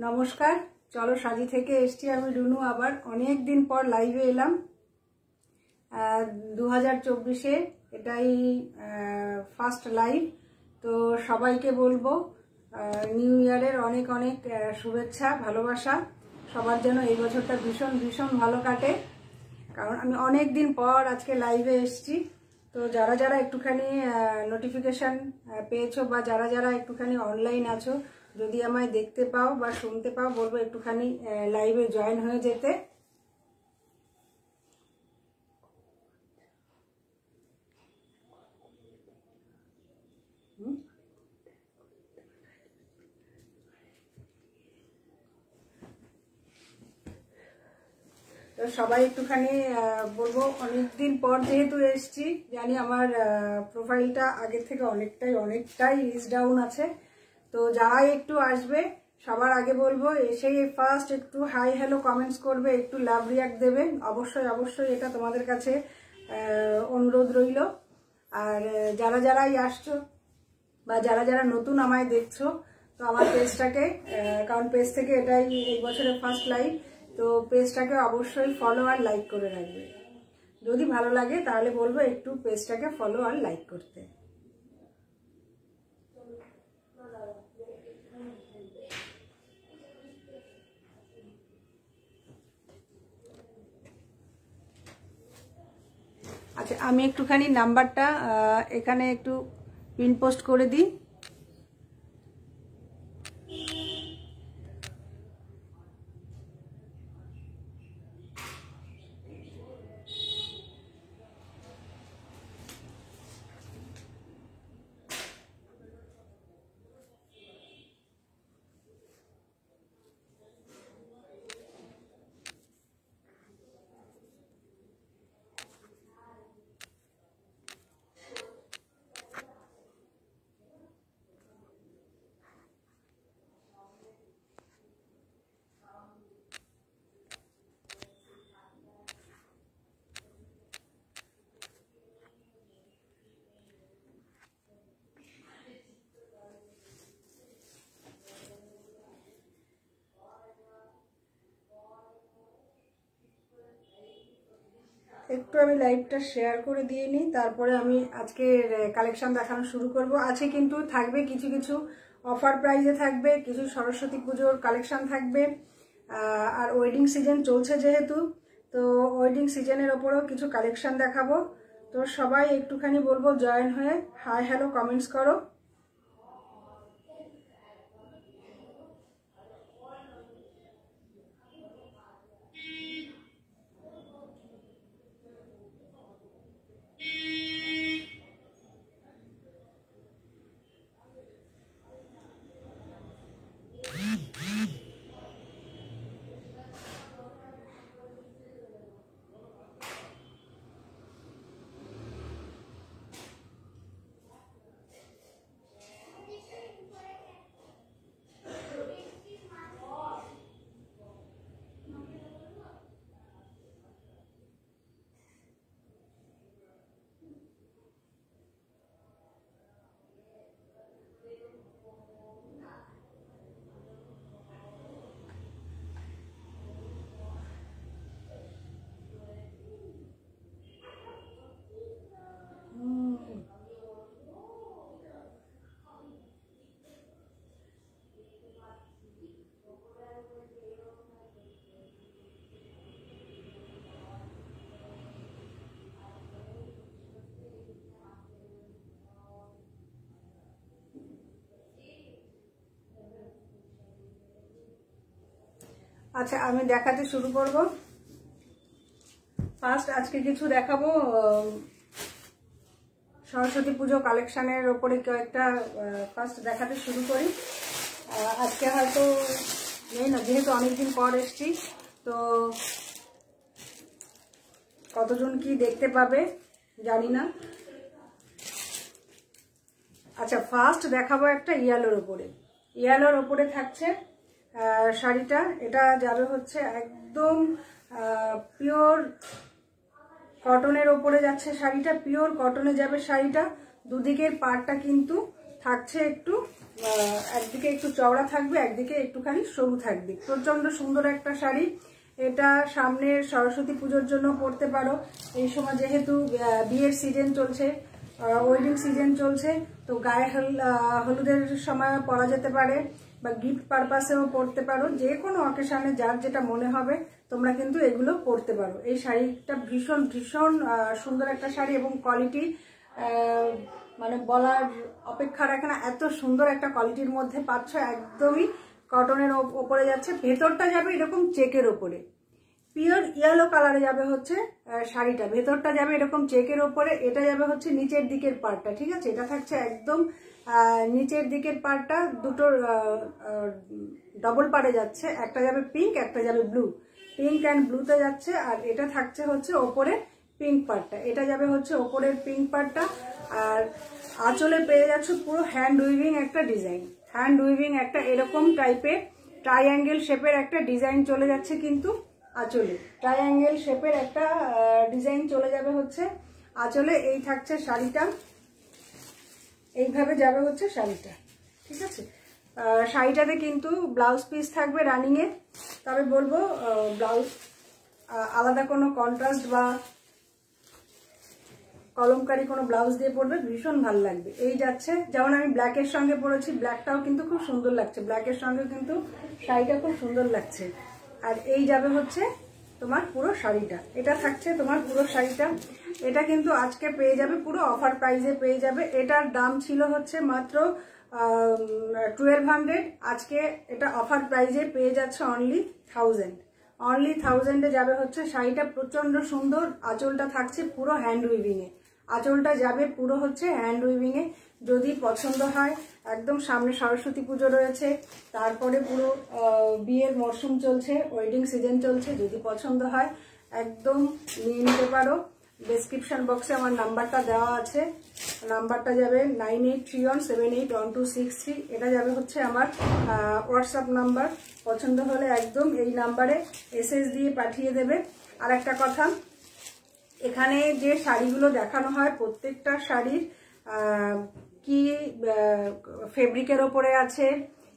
নমস্কার, চলো সাজি থেকে এসছি আমি রুনু। আবার অনেক দিন পর লাইভে এলাম। 2024-এ এটাই ফার্স্ট লাইভ। তো সবাইকে বলবো নিউ ইয়ারের অনেক অনেক শুভেচ্ছা, ভালোবাসা। সবার যেন এই বছরটা ভীষণ ভীষণ ভালো কাটে, কারণ আমি অনেক দিন পর আজকে লাইভে এসছি। তো যারা যারা একটুখানি নোটিফিকেশান পেয়েছো বা যারা যারা একটুখানি অনলাইন আছো, যদি আমায় দেখতে পাও বা শুনতে পাও, বলবো একটুখানি লাইভে জয়েন হয়ে যেতে। তো সবাই একটুখানি বলবো, অনেকদিন পর যেহেতু এসছি, জানি আমার প্রোফাইলটা আগের থেকে অনেকটাই রিচ ডাউন আছে। তো যারাই একটু আসবে সবার আগে বলবো, এসেই ফার্স্ট একটু হাই হ্যালো কমেন্টস করবে, একটু লাভ রিয়াক্ট দেবে। অবশ্যই অবশ্যই এটা তোমাদের কাছে অনুরোধ রইল। আর যারা যারাই আসছো বা যারা যারা নতুন আমায় দেখছো, তো আমার পেজটাকে, কারণ পেজ থেকে এটাই এই বছরের ফার্স্ট লাইভ, তো পেজটাকে অবশ্যই ফলো আর লাইক করে রাখবে। যদি ভালো লাগে তাহলে বলবো একটু পেজটাকে ফলো আর লাইক করতে। আচ্ছা, আমি একটুখানি নাম্বারটা এখানে একটু পিন পোস্ট করে দিই। একটু আমি লাইভটা শেয়ার করে দিয়ে নিই, তারপরে আমি আজকের কালেকশন দেখানো শুরু করব। আছে কিন্তু থাকবে কিছু কিছু অফার প্রাইজে থাকবে, কিছু সরস্বতী পুজোর কালেকশন থাকবে। আর ওয়েডিং সিজন চলছে যেহেতু, তো ওয়েডিং সিজনের ওপরেও কিছু কালেকশন দেখাবো। তো সবাই একটুখানি বলবো জয়েন হয়ে হাই হ্যালো কমেন্টস করো। আচ্ছা, আমি দেখাতে শুরু করব। ফার্স্ট আজকে কিছু দেখাবো সরস্বতী পুজো কালেকশনের ওপরে কয়েকটা ফার্স্ট দেখাতে শুরু করি। আজকে হয়তো নেই না, যেহেতু অনেকদিন পর এসছি, তো কতজন কি দেখতে পাবে জানি না। আচ্ছা, ফার্স্ট দেখাবো একটা ইয়েলোর ওপরে থাকছে শাড়িটা। এটা যাবে হচ্ছে একদম পিওর কটনের ওপরে যাচ্ছে শাড়িটা, পিওর কটনে যাবে শাড়িটা। দুদিকের পাড়টা কিন্তু থাকছে একটু একদিকে একটু চওড়া থাকবে, একদিকে একটুখানি সরু থাকবে। প্রচন্ড সুন্দর একটা শাড়ি। এটা সামনে সরস্বতী পুজোর জন্য পরতে পারো। এই সময় যেহেতু বিয়ের সিজন চলছে, ওয়েডিং সিজন চলছে, তো গায়ে হলুদের সময় পরা যেতে পারে, বা গিফট পারপাসেও পরতে পারো। যে কোনো অকেশনে যার যেটা মনে হবে তোমরা কিন্তু এগুলো পরতে পারো। এই শাড়িটা ভীষণ ভীষণ সুন্দর একটা শাড়ি, এবং কোয়ালিটি মানে বলার অপেক্ষা রাখে না, এত সুন্দর একটা কোয়ালিটির মধ্যে পাচ্ছ। একদমই কটনের ওপরে যাচ্ছে, ভেতরটা যাবে এরকম চেকের ওপরে, পিওর ইয়েলো কালারে যাবে হচ্ছে শাড়িটা, ভেতরটা যাবে এরকম চেকের ওপরে। এটা যাবে হচ্ছে নিচের দিকের পার্টটা, ঠিক আছে? এটা থাকছে একদম নিচের দিকের পার্টটা, দুটো ডবল পারে যাচ্ছে, একটা যাবে পিঙ্ক, একটা যাবে ব্লু, পিঙ্ক অ্যান্ড ব্লুতে যাচ্ছে। আর এটা থাকছে হচ্ছে ওপরে পিঙ্ক পার্টটা, এটা যাবে হচ্ছে ওপরের পিঙ্ক পার্টটা। আর আঁচলে পেয়ে যাচ্ছে পুরো হ্যান্ড উইভিং একটা ডিজাইন, হ্যান্ড উইভিং একটা এরকম টাইপের ট্রাইঅ্যাঙ্গেল শেপের একটা ডিজাইন চলে যাচ্ছে কিন্তু আঁচলে, ট্রাইঅ্যাঙ্গেল শেপের একটা ডিজাইন চলে যাবে হচ্ছে আঁচলে। এই থাকছে শাড়িটা, এইভাবে যাবে হচ্ছে শাড়িটা, ঠিক আছে? শাড়িটাতে কিন্তু ব্লাউজ পিস থাকবে রানিংয়ে, তবে বলবো ব্লাউজ আলাদা কোনো কন্ট্রাস্ট বা কলমকারি কোনো ব্লাউজ দিয়ে পরবে, ভীষণ ভালো লাগবে। এই যাচ্ছে, যেমন আমি ব্ল্যাকের সঙ্গে পরেছি, ব্ল্যাকটাও কিন্তু খুব সুন্দর লাগছে, ব্ল্যাকের সঙ্গে কিন্তু শাড়িটা খুব সুন্দর লাগছে। আর এই যাবে হচ্ছে তোমার পুরো শাড়িটা, এটা থাকছে তোমার পুরো শাড়িটা। এটা কিন্তু আজকে পেয়ে যাবে পুরো অফার প্রাইসে পেয়ে যাবে। এটার দাম ছিল হচ্ছে মাত্র 1200, আজকে এটা অফার প্রাইসে পেয়ে যাচ্ছে অনলি 1000, অনলি 1000-এ যাবে হচ্ছে শাড়িটা। প্রচন্ড সুন্দর, আঁচলটা থাকছে পুরো হ্যান্ড উইভিংয়ে, আঁচলটা যাবে পুরো হচ্ছে হ্যান্ড উইভিংয়ে। যদি পছন্দ হয়, একদম সামনে সরস্বতী পুজো রয়েছে, তারপরে পুরো বিয়ের মরশুম চলছে, ওয়েডিং সিজন চলছে, যদি পছন্দ হয় একদম নিয়ে নিতে পারো। ডেসক্রিপশন বক্সে আমার নাম্বারটা দেওয়া আছে, নাম্বারটা যাবে 9831781263, এটা যাবে হচ্ছে আমার হোয়াটসঅ্যাপ নাম্বার। পছন্দ হলে একদম এই নাম্বারে এসএস দিয়ে পাঠিয়ে দেবে। আর একটা কথা, এখানে যে শাড়িগুলো দেখানো হয় প্রত্যেকটা শাড়ির কি ফেব্রিকের ওপরে আছে,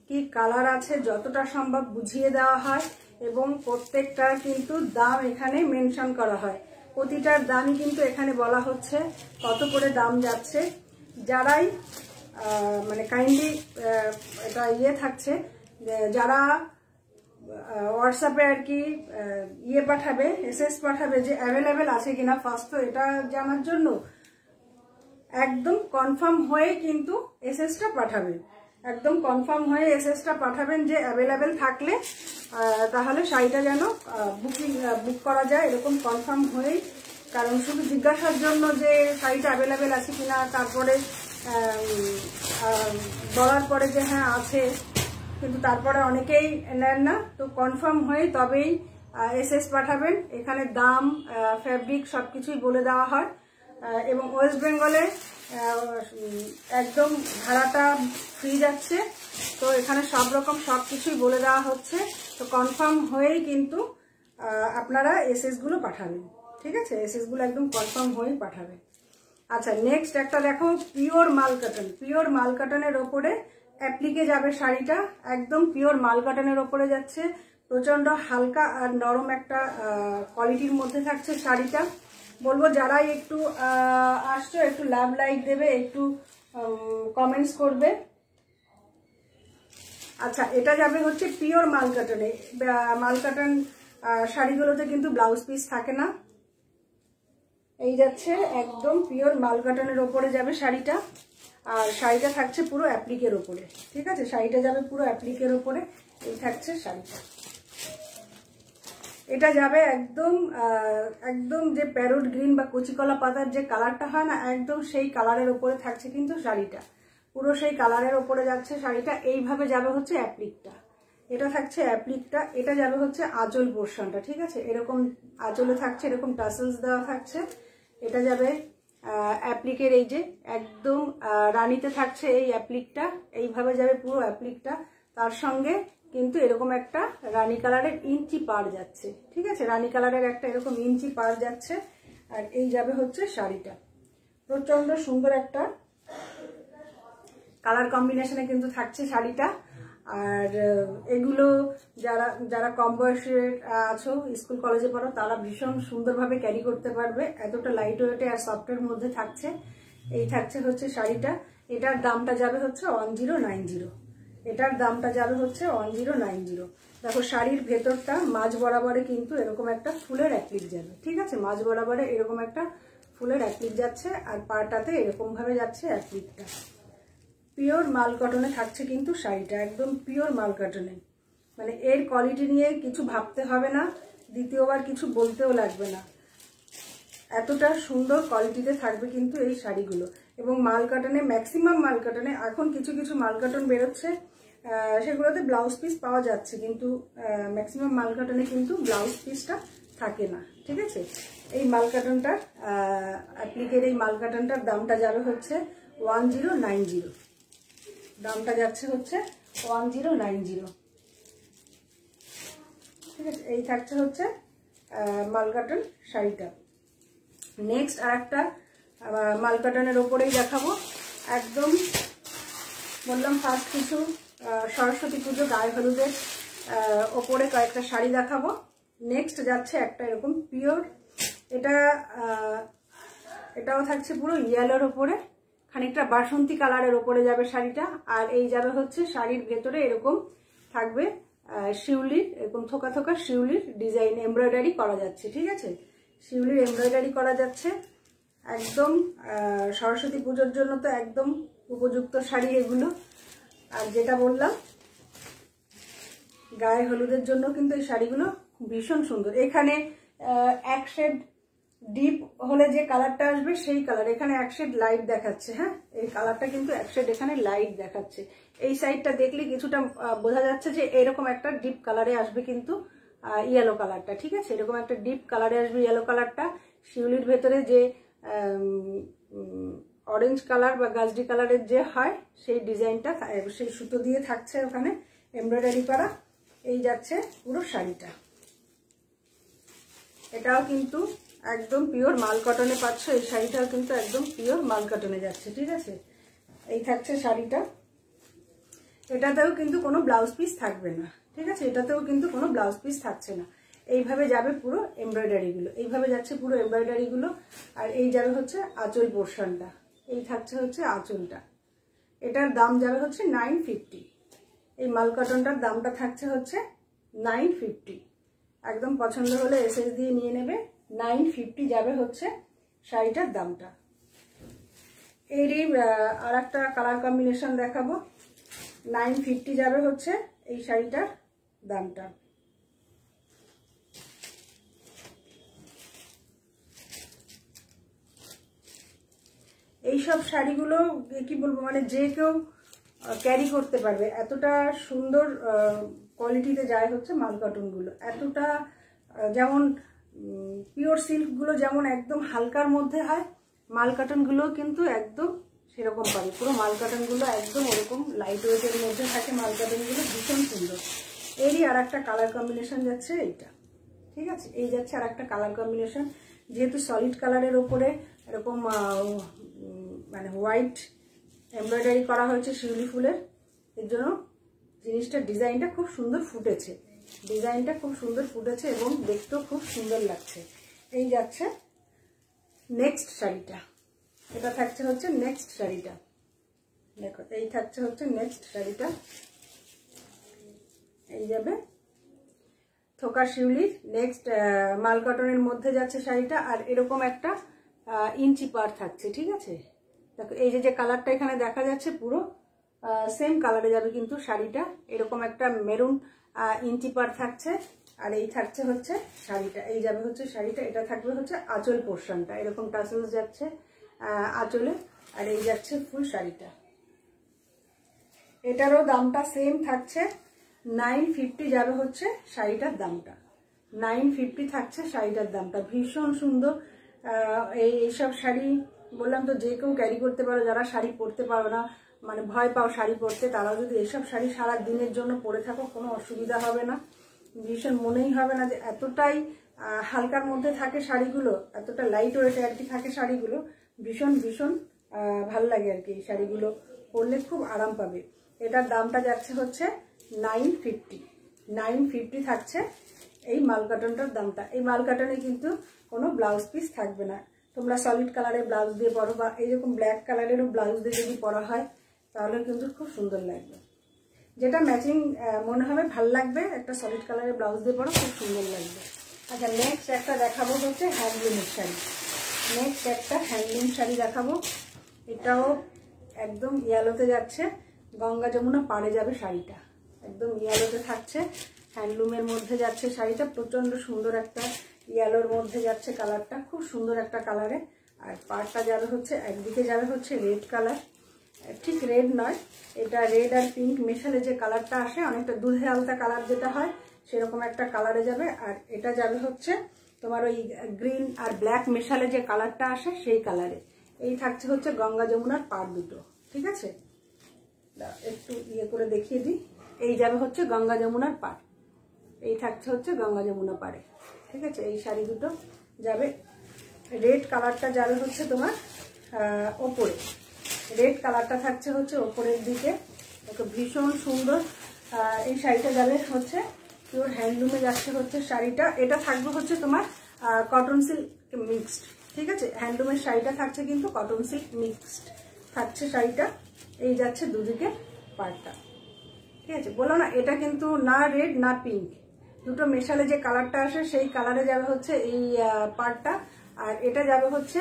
কি কালার আছে, যতটা সম্ভব বুঝিয়ে দেওয়া হয়, এবং প্রত্যেকটার কিন্তু দাম এখানে মেনশন করা হয়। প্রতিটার দামই কিন্তু এখানে বলা হচ্ছে কত করে দাম যাচ্ছে। যারাই মানে কাইন্ডলি এটা থাকছে, যারা হোয়াটসঅ্যাপে আর কি পাঠাবে, এসএস পাঠাবে যে অ্যাভেলেবেল আছে কিনা, ফার্স্ট তো এটা জানার জন্য একদম কনফার্ম হয়ে কিন্তু এসএসটা পাঠাবে, একদম কনফার্ম হয়ে এসএসটা পাঠাবেন যে অ্যাভেলেবেল থাকলে তাহলে শাড়িটা যেন বুক করা যায়, এরকম কনফার্ম হয়েই। কারণ শুধু জিজ্ঞাসার জন্য যে শাড়িটা অ্যাভেলেবেল আছে কিনা, তারপরে বলার পরে যে হ্যাঁ আছে, কিন্তু তারপরে অনেকেই নেন না, তো কনফার্ম হয়ে তবেই এসএস পাঠাবেন। এখানে দাম, ফ্যাব্রিক সবকিছুই বলে দেওয়া হয়, এবং ওয়েস্ট বেঙ্গলে একদম ভাড়াটা ফ্রি যাচ্ছে, তো এখানে সব রকম সবকিছুই বলে দেওয়া হচ্ছে। তো কনফার্ম হয়েই কিন্তু আপনারা এসএসগুলো পাঠাবেন, ঠিক আছে? এসএসগুলো একদম কনফার্ম হয়েই পাঠাবেন। আচ্ছা, নেক্সট একটা দেখো, পিওর মাল কটন, পিওর মাল কটনের ওপরে অ্যাপ্লিকে যাবে শাড়িটা, একদম পিওর মাল কটনের ওপরে যাচ্ছে, প্রচন্ড হালকা আর নরম একটা কোয়ালিটির মধ্যে থাকছে শাড়িটা। বলবো যারাই একটু আসছো, একটু লাভ লাইক দেবে, একটু কমেন্টস করবে। আচ্ছা, এটা যাবে হচ্ছে পিওর মাল কটনে। মাল কটন শাড়িগুলোতে কিন্তু ব্লাউজ পিস থাকে না, এই যাচ্ছে একদম পিওর মাল কটনের ওপরে যাবে শাড়িটা। আর শাড়িটা থাকছে পুরো অ্যাপ্লিকের ওপরে, ঠিক আছে? শাড়িটা যাবে পুরো অ্যাপ্লিকের ওপরে, এই থাকছে শাড়িটা। এটা যাবে একদম একদম যে প্যারোট গ্রিন বা কচিকলা পাতার যে কালারটা হয় না, একদম সেই কালারের ওপরে থাকছে কিন্তু শাড়িটা, পুরো সেই কালারের ওপরে যাচ্ছে শাড়িটা। এইভাবে যাবে হচ্ছে অ্যাপ্লিকটা, এটা থাকছে অ্যাপ্লিকটা, এটা যাবে হচ্ছে আঁচল পোর্শনটা, ঠিক আছে? এরকম আঁচলে থাকছে, এরকম টাসেলস দেওয়া থাকছে। এটা যাবে অ্যাপ্লিকের এই যে একদম রানিতে থাকছে এই অ্যাপ্লিকটা, এইভাবে যাবে পুরো অ্যাপ্লিকটা। তার সঙ্গে কিন্তু এরকম একটা রানী কালারের ইঞ্চি পার যাচ্ছে, ঠিক আছে? রানী কালারের একটা এরকম ইঞ্চি পার যাচ্ছে। আর এই যাবে হচ্ছে শাড়িটা, প্রচন্ড সুন্দর একটা কালার কম্বিনেশনে কিন্তু থাকছে শাড়িটা। আর এগুলো যারা যারা কম বয়সের আছো, স্কুল কলেজে পড়ো, তারা ভীষণ সুন্দরভাবে ক্যারি করতে পারবে। এতটা লাইট ওয়েটে আর সফটের মধ্যে থাকছে। এই থাকছে হচ্ছে শাড়িটা। এটার দামটা যাবে হচ্ছে 1090। এটার দামটা যাবে হচ্ছে 1090। দেখো শাড়ির ভেতরটা মাঝ বরাবরে কিন্তু এরকম একটা ফুলের অ্যাপ্লিক যাবে, ঠিক আছে? মাঝ বরাবরে এরকম একটা ফুলের অ্যাপ্লিক যাচ্ছে, আর পাটাতে এরকম ভাবে যাচ্ছে অ্যাপ্লিকটা। পিওর মাল কটনে থাকছে কিন্তু শাড়িটা, একদম পিওর মাল কটনে। মানে এর কোয়ালিটি নিয়ে কিছু ভাবতে হবে না, দ্বিতীয়বার কিছু বলতেও লাগবে না। এতটা সুন্দর কোয়ালিটিতে থাকবে কিন্তু এই শাড়িগুলো। এবং মাল কটনে, ম্যাক্সিমাম মাল কটনে, এখন কিছু কিছু মাল কটন বেরোচ্ছে, সেগুলোতে ব্লাউজ পিস পাওয়া যাচ্ছে, কিন্তু ম্যাক্সিমাম মাল কটনে কিন্তু ব্লাউজ পিসটা থাকে না, ঠিক আছে? এই মাল কটনটার অ্যাপ্লিকের এই মাল কটনটার দামটা যাবে হচ্ছে 1090। দামটা যাচ্ছে হচ্ছে 1090, ঠিক আছে? এই থাকছে হচ্ছে মাল কটন শাড়িটা। নেক্সট আর একটা মাল কটনের ওপরেই দেখাবো। একদম বললাম ফার্স্ট কিছু সরস্বতী পুজো, গায়ে হলুদের ওপরে কয়েকটা শাড়ি দেখাবো। নেক্সট যাচ্ছে একটা এরকম পিওর, এটাও থাকছে পুরো ইয়েলোর ওপরে, খানিকটা বাসন্তী কালারের ওপরে যাবে শাড়িটা। আর এই যাবে হচ্ছে শাড়ির ভেতরে এরকম থাকবে শিউলির, এরকম থোকা থোকা শিউলির ডিজাইন এমব্রয়ডারি করা যাচ্ছে, ঠিক আছে? শিউলির এমব্রয়ডারি করা যাচ্ছে। একদম সরস্বতী পুজোর জন্য তো একদম উপযুক্ত শাড়ি এগুলো। আর যেটা বললাম গায়ে হলুদের জন্য কিন্তু এই শাড়িগুলো ভীষণ সুন্দর। এখানে এক শেড ডিপ হলে যে কালারটা আসবে সেই কালার, এখানে এক শেড লাইট দেখাচ্ছে। হ্যাঁ, এই কালারটা কিন্তু এক শেড এখানে লাইট দেখাচ্ছে। এই সাইডটা দেখলে কিছুটা বোঝা যাচ্ছে যে এরকম একটা ডিপ কালারে আসবে কিন্তু ইয়েলো কালারটা, ঠিক আছে? এরকম একটা ডিপ কালারে আসবে ইয়েলো কালারটা। শিউলির ভেতরে যে অরেঞ্জ কালার বা গাজরি কালারের যে হয় সেই ডিজাইনটা, সেই সুতো দিয়ে থাকছে ওখানে এমব্রয়ডারি করা। এই যাচ্ছে পুরো শাড়িটা। এটাও কিন্তু একদম পিওর মাল কটনে পাচ্ছ। এই শাড়িটাও কিন্তু একদম পিওর মাল কটনে যাচ্ছে, ঠিক আছে? এই থাকছে শাড়িটা। এটাতেও কিন্তু কোনো ব্লাউজ পিস থাকবে না, ঠিক আছে? এটাতেও কিন্তু কোনো ব্লাউজ পিস থাকছে না। এইভাবে যাবে পুরো এমব্রয়ডারিগুলো, এইভাবে যাচ্ছে পুরো এমব্রয়ডারিগুলো। আর এই যাবে হচ্ছে আঁচল পোর্শনটা, এই থাকছে হচ্ছে আঁচলটা। এটার দাম যাবে হচ্ছে 950। এই মাল কটনটার দামটা থাকছে হচ্ছে 950। একদম পছন্দ হলে এসএস দিয়ে নিয়ে নেবে। 950 যাবে হচ্ছে শাড়িটার দামটা। এরই আর একটা কালার কম্বিনেশন দেখাবো। 950 যাবে হচ্ছে এই শাড়িটার দামটা। এইসব শাড়িগুলো কি বলবো, মানে যে কেউ ক্যারি করতে পারবে, এতটা সুন্দর কোয়ালিটিতে যায় হচ্ছে মাল কটনগুলো। এতটা যেমন পিওর সিল্কগুলো যেমন একদম হালকার মধ্যে হয়, মাল কটনগুলো কিন্তু একদম সেরকম পাবে। পুরো মাল কটনগুলো একদম ওরকম লাইট ওয়েটের মধ্যে থাকে মাল কটনগুলো, ভীষণ সুন্দর। এরই আর একটা কালার কম্বিনেশন যাচ্ছে এইটা, ঠিক আছে? এই যাচ্ছে আর একটা কালার কম্বিনেশন। যেহেতু সলিড কালারের ওপরে এরকম মানে হোয়াইট এমব্রয়ডারি করা হয়েছে শিউলি ফুলের, এর জন্য জিনিসটা ডিজাইনটা খুব সুন্দর ফুটেছে। ডিজাইনটা খুব সুন্দর ফুটেছে এবং দেখতেও খুব সুন্দর লাগছে। এই যাচ্ছে নেক্সট শাড়িটা। এটা থাকছে হচ্ছে নেক্সট শাড়িটা। দেখো, এই থাকছে হচ্ছে নেক্সট শাড়িটা। এই যাবে থোকা শিউলির, নেক্সট মাল কটনের মধ্যে যাচ্ছে শাড়িটা। আর এরকম একটা ইঞ্চি পার থাকছে, ঠিক আছে? দেখো, এই যে কালারটা এখানে দেখা যাচ্ছে পুরো সেম কালারে যাবে কিন্তু শাড়িটা। এরকম একটা মেরুন ইঞ্চি পার থাকছে। আর এই থাকছে হচ্ছে শাড়িটা। এই যাবে হচ্ছে শাড়িটা। এটা থাকবে হচ্ছে আঁচল পোর্শনটা, এরকম টাসেলস যাচ্ছে আঁচলে। আর এই যাচ্ছে ফুল শাড়িটা। এটারও দামটা সেম থাকছে 950 যাবে হচ্ছে শাড়িটার দামটা। 950 থাকছে শাড়িটার দামটা। ভীষণ সুন্দর এইসব শাড়ি বললাম তো, যে কেউ ক্যারি করতে পারো। যারা শাড়ি পরতে পারো না, মানে ভয় পাও শাড়ি পরতে, তারাও যদি এইসব শাড়ি সারা দিনের জন্য পরে থাকো, কোনো অসুবিধা হবে না। ভীষণ মনেই হবে না যে এতটাই হালকার মধ্যে থাকে শাড়িগুলো, এতটা লাইট ওয়েটে আর কি থাকে শাড়িগুলো। ভীষণ ভীষণ ভালো লাগে আর কি এই শাড়িগুলো পরলে খুব আরাম পাবে। এটার দামটা যাচ্ছে হচ্ছে 950 থাকছে এই মাল কটনটার দামটা। এই মাল কটনে কিন্তু কোনো ব্লাউজ পিস থাকবে না। তোমরা সলিড কালারের ব্লাউজ দিয়ে পরো বা এইরকম ব্ল্যাক কালারেরও ব্লাউজ দিয়ে যদি পরা হয় তাহলে কিন্তু খুব সুন্দর লাগবে। যেটা ম্যাচিং মনে হবে ভাল লাগবে, একটা সলিড কালারের ব্লাউজ দিয়ে পরো খুব সুন্দর লাগবে। আচ্ছা, নেক্সট একটা দেখাবো হচ্ছে হ্যান্ডলুমের শাড়ি। নেক্সট একটা হ্যান্ডলুম শাড়ি দেখাবো। এটাও একদম ইয়েলোতে যাচ্ছে, গঙ্গা যমুনা পাড়ে যাবে শাড়িটা, একদম ইয়েলোতে থাকছে, হ্যান্ডলুমের মধ্যে যাচ্ছে শাড়িটা। প্রচন্ড সুন্দর একটা ইয়েলোর মধ্যে যাচ্ছে কালারটা, খুব সুন্দর একটা কালারে। আর পাড়টা যাবে হচ্ছে একদিকে যাবে হচ্ছে রেড কালার, ঠিক রেড নয়, এটা রেড আর পিঙ্ক মেশালে যে কালারটা আসে, অনেকটা দুধে আলতা কালার যেটা হয় সেরকম একটা কালারে যাবে। আর এটা যাবে হচ্ছে তোমার ওই গ্রিন আর ব্ল্যাক মেশালে যে কালারটা আসে সেই কালারে। এই থাকছে হচ্ছে গঙ্গা যমুনার পাড় দুটো, ঠিক আছে? একটু ইয়ে করে দেখিয়ে দিই। এই যাবে হচ্ছে গঙ্গা যমুনার পাড়, এই থাকছে হচ্ছে গঙ্গা যমুনা পাড়ে, ঠিক আছে? এই শাড়ি দুটো যাবে। রেড কালারটা যাবে হচ্ছে তোমার ওপরে, রেড কালারটা থাকছে হচ্ছে ওপরের দিকে, ভীষণ সুন্দর। এই শাড়িটা যাবে হচ্ছে পিওর হ্যান্ডলুমে যাচ্ছে হচ্ছে শাড়িটা। এটা থাকবে হচ্ছে তোমার কটন সিল্ক মিক্সড, ঠিক আছে? হ্যান্ডলুমের শাড়িটা থাকছে কিন্তু কটন সিল্ক মিক্সড থাকছে শাড়িটা। এই যাচ্ছে দুদিকে পাড়টা, ঠিক আছে? বলো না, এটা কিন্তু না রেড না পিঙ্ক, দুটো মেশালে যে কালারটা আসে সেই কালারে যাবে হচ্ছে এই পাড়টা। আর এটা যাবে হচ্ছে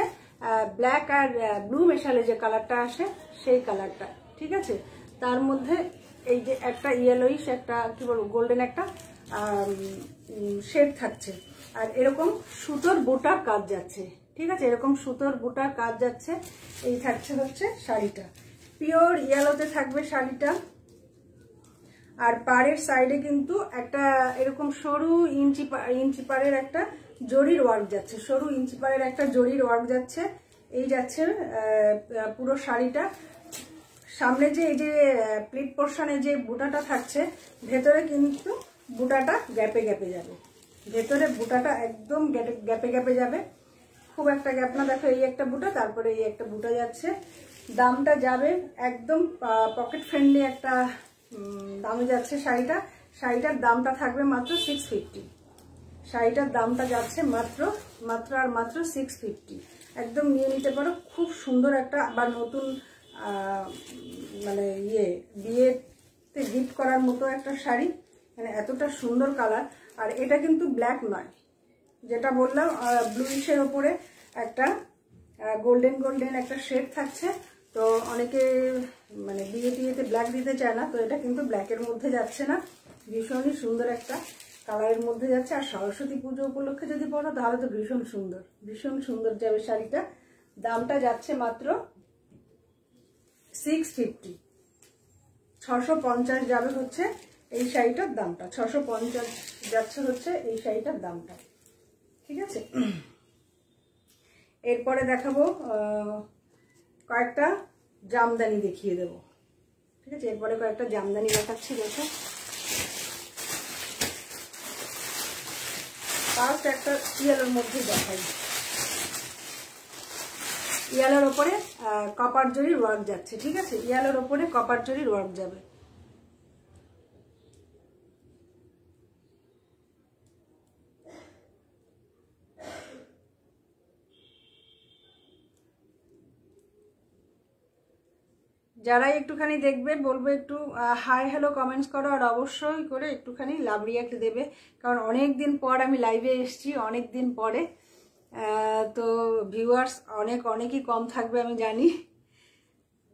ব্ল্যাক আর ব্লু মেশালে যে কালারটা আসে সেই কালারটা, ঠিক আছে? তার মধ্যে এই যে একটা ইয়েলোইশ একটা কি বলবো গোল্ডেন একটা শেড থাকছে। আর এরকম সুতোর বুটার কাজ যাচ্ছে, ঠিক আছে? এরকম সুতোর বুটার কাজ যাচ্ছে। এই থাকছে হচ্ছে শাড়িটা, পিওর ইয়েলোতে থাকবে শাড়িটা। আর পাড়ের সাইডে কিন্তু একটা এরকম সরু ইঞ্চি পাড়ের একটা জরির ওয়ার্ক যাচ্ছে, সরু ইঞ্চি পাড়ের একটা জরির ওয়ার্ক যাচ্ছে। এই যাচ্ছে পুরো শাড়িটা। সামনে যে এই যে প্লিট পোর্শনে যে বুটাটা থাকছে, ভেতরে কিন্তু বুটাটা গ্যাপে গ্যাপে যাবে, ভেতরে বুটাটা একদম গ্যাপে গ্যাপে যাবে, খুব একটা গ্যাপ না। দেখো এই একটা বুটা, তারপরে এই একটা বুটা যাচ্ছে। দামটা যাবে একদম পকেট ফ্রেন্ডলি একটা দামে যাচ্ছে শাড়িটা। শাড়িটার দামটা থাকবে মাত্র 650। শাড়িটার দামটা যাচ্ছে মাত্র আর মাত্র 650। একদম নিয়ে নিতে পারো, খুব সুন্দর একটা আবার নতুন মানে বিয়েতে গিফট করার মতো একটা শাড়ি, মানে এতটা সুন্দর কালার। আর এটা কিন্তু ব্ল্যাক নয়, যেটা বললাম ব্লুইশের ওপরে একটা গোল্ডেন একটা শেড থাকছে। তো অনেকে মানে বিয়েতে ব্ল্যাক দিতে চায় না, তো এটা কিন্তু ব্ল্যাকের মধ্যে যাচ্ছে না, ভীষণই সুন্দর একটা কালারের মধ্যে যাচ্ছে। আর সরস্বতী পুজো উপলক্ষে যদি পরো তাহলে তো ভীষণ সুন্দর যাবে শাড়িটা। দামটা যাচ্ছে মাত্র 650, 650 যাবে হচ্ছে এই শাড়িটার দামটা, 650 যাচ্ছে হচ্ছে এই শাড়িটার দামটা, ঠিক আছে? এরপরে দেখাবো কয়েকটা জামদানি দেখিয়ে দেবো, ঠিক আছে? এরপরে কয়েকটা জামদানি দেখাচ্ছি। দেখো, ফার্স্ট একটা ইয়েলোর মধ্যে দেখাই। ইয়েলোর ওপরে কপার জরির ওয়ার্ক যাচ্ছে, ঠিক আছে? ইয়েলোর ওপরে কপার জরির ওয়ার্ক যাবে। যারাই একটুখানি দেখবে বলবো একটু হাই হ্যালো কমেন্টস করো, আর অবশ্যই করে একটুখানি লাভ রিয়াক্ট দেবে, কারণ অনেক দিন পর আমি লাইভে এসেছি, অনেক দিন পরে। তো ভিউয়ার্স অনেকই কম থাকবে আমি জানি,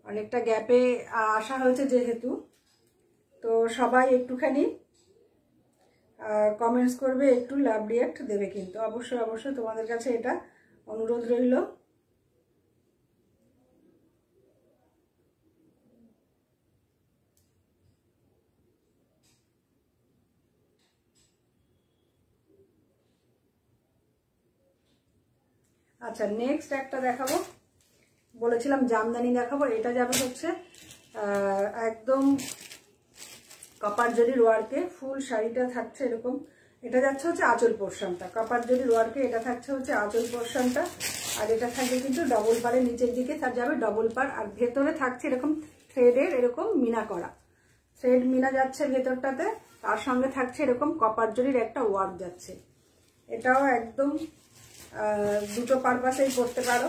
অনেকটা গ্যাপে আসা হয়েছে যেহেতু। তো সবাই একটুখানি কমেন্টস করবে, একটু লাভ রিয়াক্ট দেবে কিন্তু অবশ্যই তোমাদের কাছে এটা অনুরোধ রইল। আচ্ছা, নেক্সট একটা দেখাবো, বলেছিলাম জামদানি দেখাবো। এটা যাবে হচ্ছে একদম কপার জরির ওয়ার্কে, ফুল শাড়িটা থাকছে এরকম। এটা যাচ্ছে হচ্ছে আঁচল পোর্শনটা, কপার জরির ওয়ার্কে এটা থাকছে হচ্ছে আঁচল পোর্শনটা। আর এটা থাকবে কিন্তু ডবল পাড়ের নিচের দিকে তার যাবে ডবল পাড়, আর ভেতরে থাকছে এরকম থ্রেডের এরকম মিনা করা, থ্রেড মিনা যাচ্ছে ভেতরটাতে, তার সঙ্গে থাকছে এরকম কপার জরির একটা ওয়ার্ক যাচ্ছে। এটাও একদম দুটো পারপাসেই করতে পারো,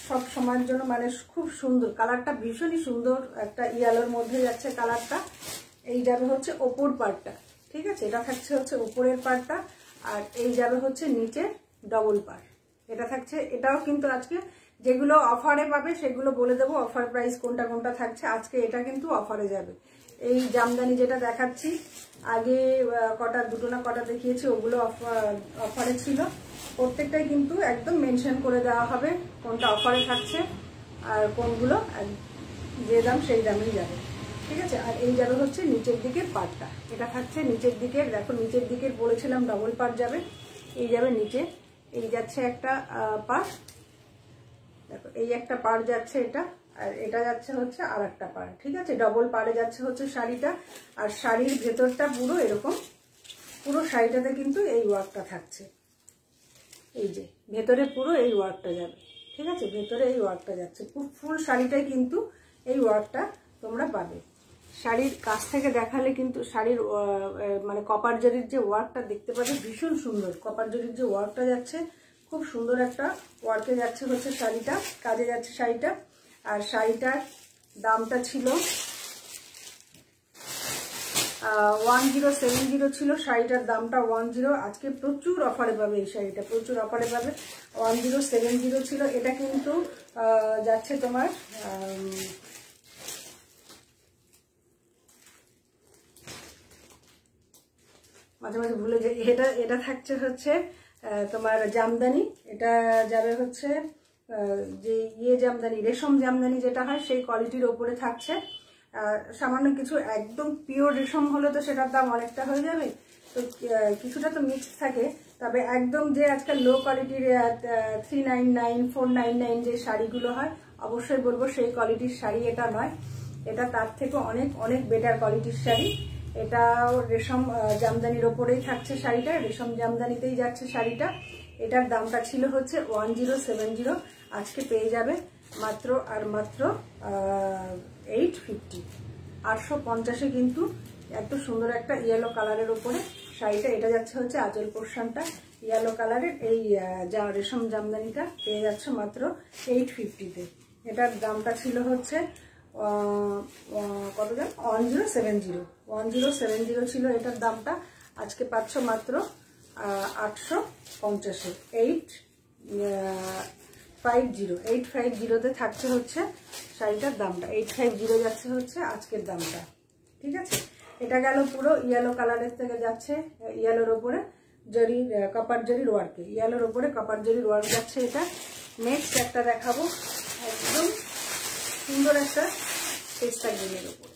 সব সময়ের জন্য, মানে খুব সুন্দর কালারটা, ভীষণই সুন্দর একটা ইয়েলোর মধ্যে যাচ্ছে কালারটা। এই যাবে হচ্ছে ওপর পাড়টা, ঠিক আছে, এটা থাকছে হচ্ছে উপরের পাড়টা, আর এই যাবে হচ্ছে নিচে ডবল পাড়, এটা থাকছে। এটাও কিন্তু আজকে যেগুলো অফারে পাবে সেগুলো বলে দেবো, অফার প্রাইস কোনটা কোনটা থাকছে। আজকে এটা কিন্তু অফারে যাবে। এই জামদানি যেটা দেখাচ্ছি, আগে কটা দুটো না কটা দেখিয়েছি, ওগুলো অফারে ছিল। প্রত্যেকটাই কিন্তু একদম মেনশন করে দেওয়া হবে কোনটা অফারে থাকছে আর কোনগুলো যে দাম সেই দামেই যাবে, ঠিক আছে। আর এই যাবে হচ্ছে নিচের দিকের পাড়টা, এটা থাকছে নিচের দিকের, দেখো নিচের দিকের বলেছিলাম ডবল পাড় যাবে, এই যাবে নিচে, এই যাচ্ছে একটা পাড়, দেখো এই একটা পাড় যাচ্ছে এটা, আর এটা যাচ্ছে হচ্ছে আর একটা পাড়, ঠিক আছে। ডবল পাড়ে যাচ্ছে হচ্ছে শাড়িটা, আর শাড়ির ভেতরটা পুরো এরকম, পুরো শাড়িটাতে কিন্তু এই ওয়ার্কটা থাকছে, এই যে ভেতরে পুরো এই ওয়ার্কটা যাবে, ঠিক আছে, ভেতরে এই ওয়ার্কটা যাচ্ছে, ফুল শাড়িটাই কিন্তু এই ওয়ার্কটা তোমরা পাবে। শাড়ির কাছ থেকে দেখালে কিন্তু শাড়ির মানে কপার জরির যে ওয়ার্কটা দেখতে পাবে, ভীষণ সুন্দর কপার জরির যে ওয়ার্কটা যাচ্ছে, খুব সুন্দর একটা ওয়ার্কে যাচ্ছে হচ্ছে শাড়িটা, কাজে যাচ্ছে শাড়িটা। আর শাড়িটার দামটা ছিল 1070 ছিল শাড়িটার দামটা, 10। আজকে প্রচুর অফারে পাবে এই শাড়িটা, প্রচুর অফারে পাবে। 1070 ছিল, এটা কিন্তু যাচ্ছে তোমার মাঝে মাঝে ভুলে যাই, এটা থাকছে হচ্ছে তোমার জামদানি, এটা যাবে হচ্ছে যে জামদানি, রেশম জামদানি যেটা হয় সেই কোয়ালিটির ওপরে থাকছে। সামান্য কিছু একদম পিওর রেশম হলে তো সেটার দাম অনেকটা হয়ে যাবে, তো কিছুটা তো মিক্স থাকে, তবে একদম যে আজকাল লো কোয়ালিটির 399 499 যে শাড়িগুলো হয়, অবশ্যই বলবো সেই কোয়ালিটির শাড়ি এটা নয়, এটা তার থেকে অনেক অনেক বেটার কোয়ালিটির শাড়ি। এটাও রেশম জামদানির ওপরেই থাকছে শাড়িটা, রেশম জামদানিতেই যাচ্ছে শাড়িটা। এটার দামটা ছিল হচ্ছে 1070, আজকে পেয়ে যাবে মাত্র আর মাত্র 850, 850-এ কিন্তু এত সুন্দর একটা ইয়েলো কালারের ওপরে শাড়িটা। এটা যাচ্ছে হচ্ছে আঁচল পোর্শনটা ইয়েলো কালারের, এই যা রেশম জামদানিটা পেয়ে যাচ্ছে মাত্র 850-তে। এটার দামটা ছিল হচ্ছে কত দাম, 1070 ছিল এটার দামটা, আজকে পাচ্ছ মাত্র 850-এ। 850-তে থাকছে হচ্ছে শাড়িটার দামটা, 850 যাচ্ছে হচ্ছে আজকের দামটা, ঠিক আছে। এটা গেল পুরো ইয়েলো কালারের থেকে যাচ্ছে, ইয়েলোর ওপরে জরি কপার জরির ওয়ার্কে, ইয়েলোর ওপরে কপার জরির ওয়ার্ক যাচ্ছে এটা। নেক্সট একটা দেখাবো, একদম সুন্দর একটা পেস্তা গ্রিনের ওপরে,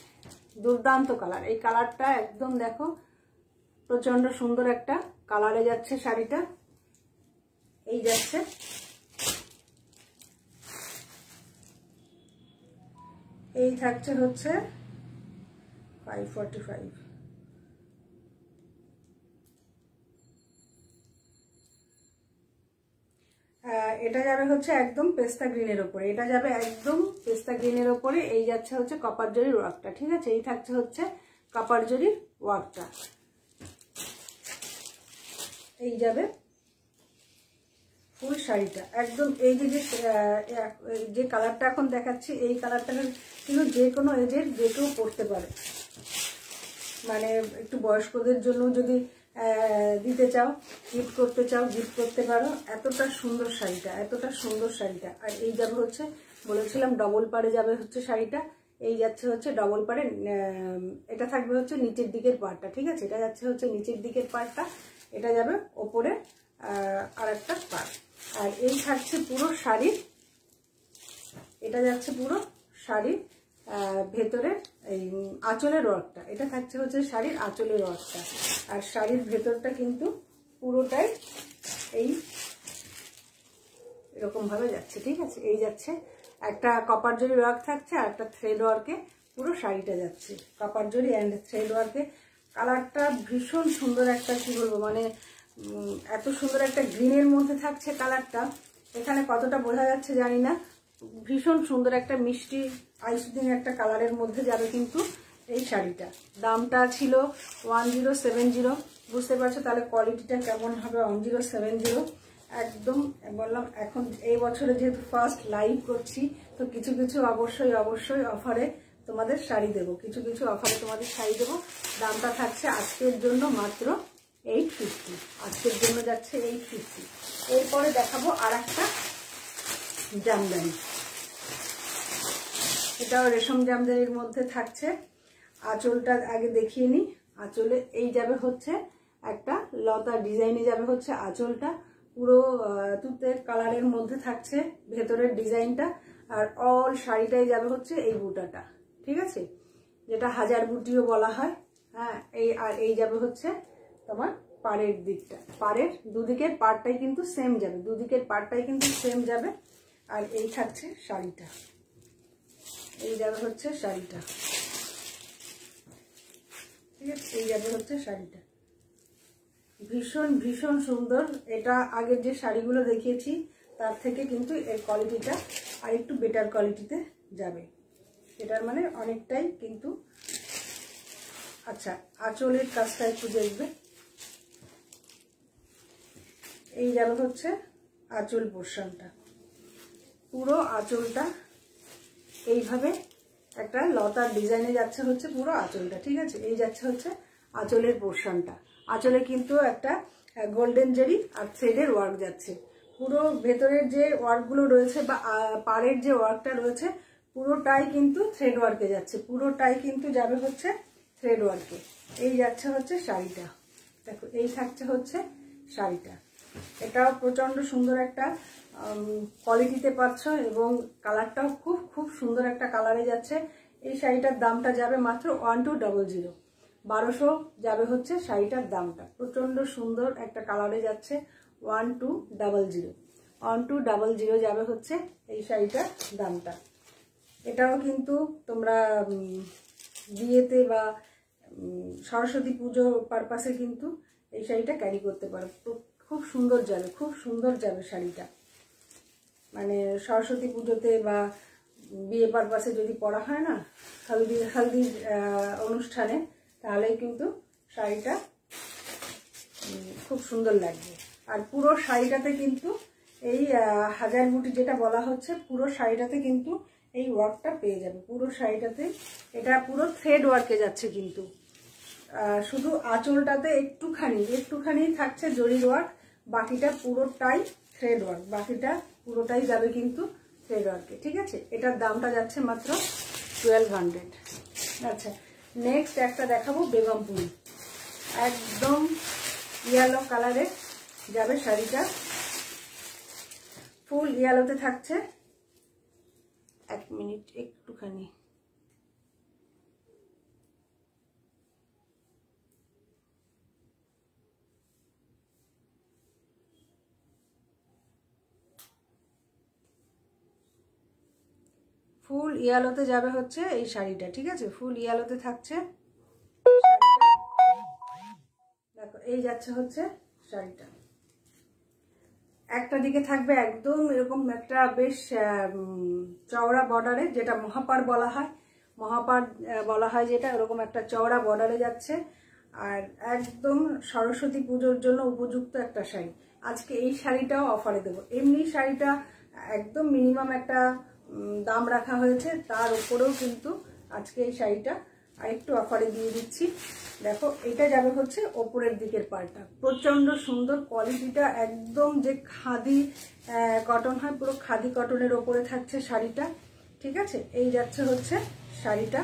দুর্দান্ত কালার, এই কালারটা একদম দেখো প্রচন্ড সুন্দর একটা কালারে যাচ্ছে শাড়িটা, এই যাচ্ছে, এই থাকছে হচ্ছে 545, এটা যাবে হচ্ছে একদম পেস্তা গ্রিনের ওপরে, এটা যাবে একদম পেস্তা গ্রিনের ওপরে, এই যাচ্ছে হচ্ছে কপার জরির ওয়ার্কটা, ঠিক আছে, এই থাকছে হচ্ছে কপার জরির ওয়ার্কটা, এই যাবে ফুল শাড়িটা একদম। এই যে কালারটা এখন দেখাচ্ছি, এই কালারটা কিন্তু যে কোনো এজের যে কেউ পরতে পারে, মানে একটু বয়স্কদের জন্য যদি দিতে চাও, গিফট করতে চাও, গিফট করতে পারো। এতটা সুন্দর শাড়িটা, এতটা সুন্দর শাড়িটা। আর এই যাবে হচ্ছে বলেছিলাম ডবল পাড়ে যাবে হচ্ছে শাড়িটা, এই যাচ্ছে হচ্ছে ডবল পাড়ে, এটা থাকবে হচ্ছে নিচের দিকের পাড়টা, ঠিক আছে, এটা যাচ্ছে হচ্ছে নিচের দিকের পাড়টা, এটা যাবে ওপরে আর একটা পাড়। আর এই থাকছে পুরো শাড়ি, এটা যাচ্ছে পুরো শাড়ির ভেতরে এই আঁচলের ওয়ার্কটা, এটা থাকছে হচ্ছে শাড়ির আঁচলের ওয়ার্কটা। আর শাড়ির ভেতরটা কিন্তু পুরোটাই এই এরকম ভাবে যাচ্ছে, ঠিক আছে, এই যাচ্ছে একটা কপার জরি ওয়ার্ক থাকছে, আর একটা থ্রেড ওয়ার্কে পুরো শাড়িটা যাচ্ছে, কপার জরি অ্যান্ড থ্রেড ওয়ার্কে। কালারটা ভীষণ সুন্দর একটা, কি বলবো, মানে এত সুন্দর একটা গ্রিনের মধ্যে থাকছে কালারটা, এখানে কতটা বোঝা যাচ্ছে জানি না, ভীষণ সুন্দর একটা মিষ্টি আইসিং একটা কালারের মধ্যে যাবে কিন্তু এই শাড়িটা। দামটা ছিল 1070, বুঝতে পারছো তাহলে কোয়ালিটিটা কেমন হবে। 1070 একদম বললাম। এখন এই বছরে যেহেতু ফার্স্ট লাইভ করছি, তো কিছু কিছু অবশ্যই অফারে তোমাদের শাড়ি দেবো, কিছু কিছু অফারে তোমাদের শাড়ি দেবো। দামটা থাকছে আজকের জন্য মাত্র 850, আজকের জন্য যাচ্ছে 850। এরপরে দেখাবো আর একটা জামদানি, এটাও রেশম জামদানির মধ্যে থাকছে। আঁচলটা আগে দেখিয়ে নিই। আঁচলে এই যাবে হচ্ছে একটা লতা ডিজাইনে যাবে হচ্ছে আঁচলটা, পুরো তুতের কালারের মধ্যে থাকছে ভেতরের ডিজাইনটা। আর অল শাড়িটাই যাবে হচ্ছে এই বুটাটা, ঠিক আছে, যেটা হাজার বুটিও বলা হয়। হ্যাঁ, এই যাবে হচ্ছে তোমার পাড়ের দিকটা, পাড়ের দুদিকের পাড়টাই কিন্তু সেম যাবে, দুদিকের পাড়টাই কিন্তু সেম যাবে। আর এই থাকছে শাড়িটা, এই যাবে হচ্ছে শাড়িটা, ঠিক আছে, এই যাবে হচ্ছে শাড়িটা। ভীষণ ভীষণ সুন্দর। এটা আগের যে শাড়িগুলো দেখিয়েছি তার থেকে কিন্তু এর কোয়ালিটিটা আর একটু বেটার কোয়ালিটিতে যাবে। এটার মানে অনেকটাই কিন্তু। আচ্ছা, আঁচলের কাজটা একটু দেখবে। এই যাবে হচ্ছে আঁচল পোর্শনটা, পুরো আঁচলটা এইভাবে একটা লতার ডিজাইনে যাচ্ছে হচ্ছে পুরো আঁচলটা, ঠিক আছে। এই যাচ্ছে হচ্ছে আঁচলের পোর্শনটা। আঁচলে কিন্তু একটা গোল্ডেন জেরি আর থ্রেডের ওয়ার্ক যাচ্ছে। পুরো ভেতরের যে ওয়ার্কগুলো রয়েছে বা পাড়ের যে ওয়ার্কটা রয়েছে পুরোটাই কিন্তু থ্রেড ওয়ার্কে যাচ্ছে, পুরোটাই কিন্তু যাবে হচ্ছে থ্রেড ওয়ার্কে। এই যাচ্ছে হচ্ছে শাড়িটা, দেখো এই থাকছে হচ্ছে শাড়িটা। এটাও প্রচন্ড সুন্দর একটা কোয়ালিটিতে পাচ্ছ এবং কালারটাও খুব খুব সুন্দর একটা কালারে যাচ্ছে। এই শাড়িটার দামটা যাবে মাত্র 1200, 1200 যাবে হচ্ছে শাড়িটার দামটা। প্রচন্ড সুন্দর একটা কালারে যাচ্ছে 1200, 1200 যাবে হচ্ছে এই শাড়িটার দামটা। এটাও কিন্তু তোমরা বিয়েতে বা সরস্বতী পুজো পারপাসে কিন্তু এই শাড়িটা ক্যারি করতে পারো। খুব সুন্দর যাবে, খুব সুন্দর যাবে শাড়িটা। মানে সরস্বতী পুজোতে বা বিয়ে পারপাসে যদি পরা হয় না, হলদি অনুষ্ঠানে, তাহলে কিন্তু শাড়িটা খুব সুন্দর লাগবে। আর পুরো শাড়িটাতে কিন্তু এই হাজার বুটি যেটা বলা হচ্ছে, পুরো শাড়িটাতে কিন্তু এই ওয়ার্কটা পেয়ে যাবে। পুরো শাড়িটাতে এটা পুরো থ্রেড ওয়ার্কে যাচ্ছে কিন্তু, শুধু আঁচলটাতে একটুখানি থাকছে জরির ওয়ার্ক, বাকিটা পুরোটাই থ্রেড ওয়ার্ক, বাকিটা পুরোটাই যাবে কিন্তু থ্রেড ওয়ার্কে, ঠিক আছে। এটার দামটা যাচ্ছে মাত্র 1200। আচ্ছা, নেক্সট একটা দেখাবো বেগমপুরি, একদম ইয়েলো কালারে যাবে শাড়িটা, ফুল ইয়েলোতে থাকছে। এক মিনিট একটুখানি, ফুল ইয়েলোতে যাবে হচ্ছে এই শাড়িটা, ঠিক আছে, ফুল ইয়েলোতে থাকছে শাড়িটা। দেখো এই যাচ্ছে হচ্ছে শাড়িটা, একটা দিকে থাকবে একদম এরকম একটা বেশ চওড়া বর্ডারে, যেটা মহাপাড় বলা হয়, মহাপাড় বলা হয় যেটা, এরকম একটা চওড়া বর্ডারে যাচ্ছে। আর একদম সরস্বতী পুজোর জন্য উপযুক্ত একটা শাড়ি। আজকে এই শাড়িটাও অফারে দেবো। এমনি শাড়িটা একদম মিনিমাম একটা দাম রাখা হয়েছে, তার উপরেও কিন্তু আজকে এই শাড়িটা আরেকটু অফারে দিয়ে দিচ্ছি। দেখো এটা যাবে হচ্ছে ওপরের দিকের পাড়টা, প্রচন্ড সুন্দর কোয়ালিটিটা, একদম যে খাদি কটন হয়, পুরো খাদি কটনের ওপরে থাকছে শাড়িটা, ঠিক আছে। এই যাচ্ছে হচ্ছে শাড়িটা,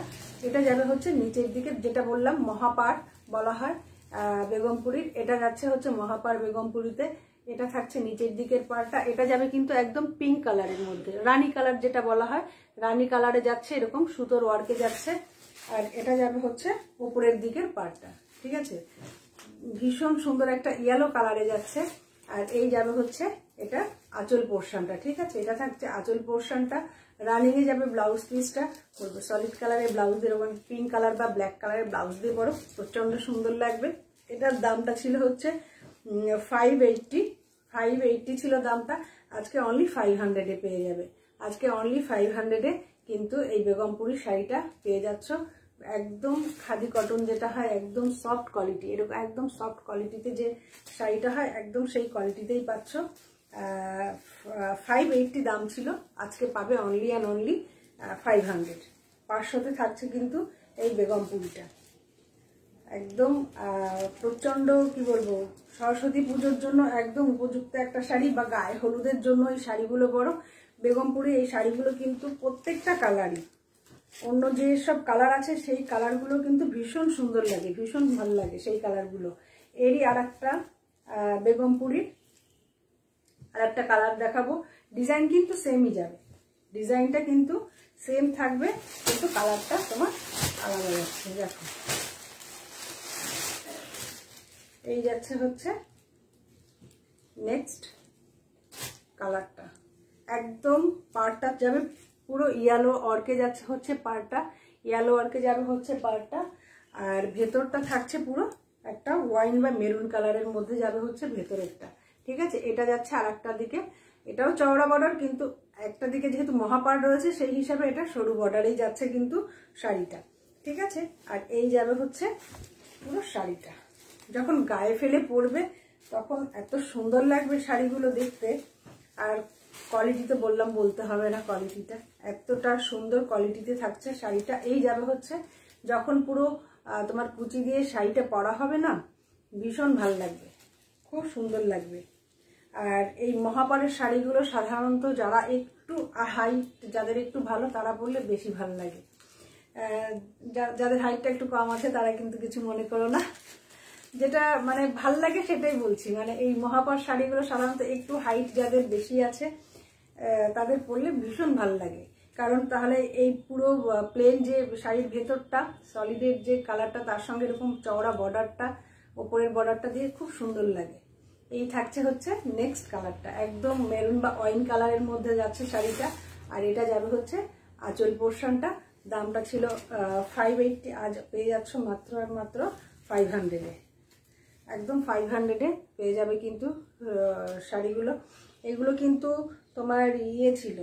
এটা যাবে হচ্ছে নিচের দিকে, যেটা বললাম মহাপাড় বলা হয় বেগমপুরীর, এটা যাচ্ছে হচ্ছে মহাপাড় বেগমপুরীতে। এটা থাকছে নিচের দিকের পাড়টা, এটা যাবে কিন্তু একদম পিঙ্ক কালারের মধ্যে, রানী কালার যেটা বলা হয়, রানী কালারে যাচ্ছে, এরকম সুতোর ওয়ার্কে যাচ্ছে। আর এটা যাবে হচ্ছে উপরের দিকের পাড়টা, ঠিক আছে, ভীষণ সুন্দর একটা ইয়েলো কালারে যাচ্ছে। আর এই যাবে হচ্ছে এটা আঁচল পোর্শনটা, ঠিক আছে, এটা থাকছে আঁচল পোর্শনটা। রানিং এ যাবে ব্লাউজ পিসটা, বলবো সলিড কালারের ব্লাউজ দিয়ে, এরকম পিঙ্ক কালার বা ব্ল্যাক কালারের ব্লাউজ দিয়ে পরো, প্রচন্ড সুন্দর লাগবে। এটার দামটা ছিল হচ্ছে 580 ছিল দামটা। আজকে অনলি 500-এ পেয়ে যাবে। আজকে অনলি 500-এ কিন্তু এই বেগমপুরি শাড়িটা পেয়ে যাচ্ছ। একদম খাদি কটন যেটা হয়, একদম সফট কোয়ালিটি, এরকম একদম সফট কোয়ালিটিতে যে শাড়িটা হয় একদম সেই কোয়ালিটিতেই পাচ্ছ। 580 দাম ছিল, আজকে পাবে অনলি অ্যান্ড অনলি 500। 500-তে থাকছে কিন্তু এই বেগমপুরিটা। একদম প্রচণ্ড কি বলবো, সরস্বতী পুজোর জন্য একদম উপযুক্ত একটা শাড়ি, বা গায়ে হলুদের জন্য এই শাড়িগুলো বড়। বেগমপুরি এই শাড়িগুলো কিন্তু প্রত্যেকটা কালারই, অন্য যে সব কালার আছে সেই কালারগুলো কিন্তু ভীষণ সুন্দর লাগে, ভীষণ ভালো লাগে সেই কালারগুলো। এরই আর একটা বেগমপুরির আর একটা কালার দেখাবো। ডিজাইন কিন্তু সেমই যাবে, ডিজাইনটা কিন্তু সেম থাকবে, কিন্তু কালারটা তোমার আলাদা যাচ্ছে। দেখো এই যাচ্ছে হচ্ছে নেক্সট কালারটা, একদম পাড়টা যাবে পুরো ইয়েলো অর্কে যাচ্ছে হচ্ছে পাড়টা, ইয়েলো অর্কে যাবে হচ্ছে পাড়টা। আর ভেতরটা থাকছে পুরো একটা ওয়াইন বা মেরুন কালারের মধ্যে যাবে হচ্ছে ভেতরেরটা। ঠিক আছে, এটা যাচ্ছে আর একটা দিকে, এটাও চওড়া বর্ডার, কিন্তু একটা দিকে যেহেতু মহাপাড় রয়েছে সেই হিসাবে এটা সরু বর্ডারেই যাচ্ছে কিন্তু শাড়িটা। ঠিক আছে, আর এই যাবে হচ্ছে পুরো শাড়িটা। যখন গায়ে ফেলে পরবে তখন এত সুন্দর লাগবে শাড়িগুলো দেখতে। আর কোয়ালিটি তো বললাম, বলতে হবে না, কোয়ালিটিটা এতটা সুন্দর কোয়ালিটিতে থাকছে শাড়িটা। এই যাবে হচ্ছে যখন পুরো তোমার কুচি দিয়ে শাড়িটা পরা হবে না, ভীষণ ভালো লাগবে, খুব সুন্দর লাগবে। আর এই মহাপাড়ের শাড়িগুলো সাধারণত যারা একটু হাইট, যাদের একটু ভালো তারা পরলে বেশি ভালো লাগে। যাদের হাইটটা একটু কম আছে তারা কিন্তু কিছু মনে করো না, যেটা মানে ভাল লাগে সেটাই বলছি। মানে এই মহাপাড় শাড়িগুলো সাধারণত একটু হাইট যাদের বেশি আছে তাদের পরলে ভীষণ ভাল লাগে, কারণ তাহলে এই পুরো প্লেন যে শাড়ির ভেতরটা সলিডের যে কালারটা, তার সঙ্গে এরকম চওড়া বর্ডারটা, ওপরের বর্ডারটা দিয়ে খুব সুন্দর লাগে। এই থাকছে হচ্ছে নেক্সট কালারটা, একদম মেরুন বা ওয়াইন কালারের মধ্যে যাচ্ছে শাড়িটা। আর এটা যাবে হচ্ছে আঁচল পোর্শনটা। দামটা ছিল 580, আজ পেয়ে যাচ্ছ মাত্র আর মাত্র 500-এ। একদম 500-এ পেয়ে যাবে কিন্তু শাড়িগুলো। এগুলো কিন্তু তোমার ইয়ে ছিল,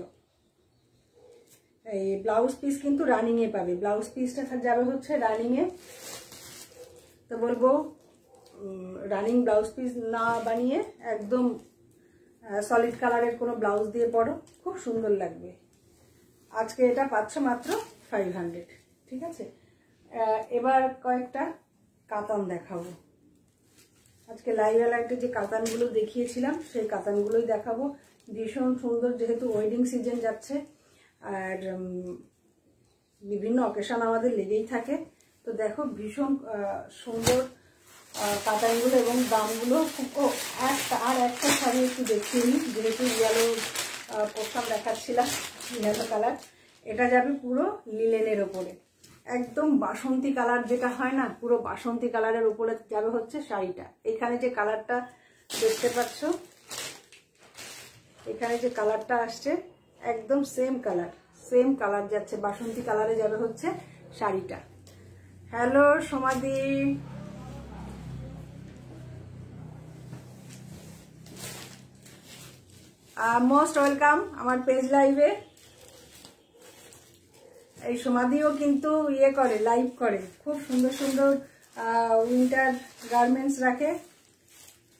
এই ব্লাউজ পিস কিন্তু রানিংয়ে পাবে, ব্লাউজ পিসটা যাবে হচ্ছে রানিংয়ে। তো বলবো রানিং ব্লাউজ পিস না বানিয়ে একদম সলিড কালারের কোনো ব্লাউজ দিয়ে পরো, খুব সুন্দর লাগবে। আজকে এটা পাচ্ছ মাত্র 500। ঠিক আছে, এবার কয়েকটা কাতান দেখাবো। আজকে লাইভ লাইটে যে কাতানগুলো দেখিয়েছিলাম সেই কাতানগুলোই দেখাবো। ভীষণ সুন্দর, যেহেতু ওয়েডিং সিজন যাচ্ছে আর বিভিন্ন অকেশন আমাদের লেগেই থাকে। তো দেখো ভীষণ সুন্দর কাতানগুলো এবং দামগুলো খুব। আর একটা শাড়ি একটু দেখিয়ে নিই, যেহেতু ইয়েলো পোশাক দেখাচ্ছিলাম, ইয়েলো কালার। এটা যাবে পুরো লিলেনের ওপরে, একদম বাসন্তী কালার যেটা হয় না, পুরো বাসন্তী কালারের উপরে যাবে হচ্ছে শাড়িটা। এখানে যে কালারটা দেখতে পাচ্ছ, এখানে যে কালারটা আসছে একদম সেম কালার যাচ্ছে, বাসন্তী কালারে যাবে হচ্ছে শাড়িটা। হ্যালো সমাধি, মোস্ট ওয়েলকাম আমার পেজ লাইভে। এই সমাধিও কিন্তু ইয়ে করে, লাইভ করে, খুব সুন্দর সুন্দর উইন্টার গার্মেন্টস রাখে।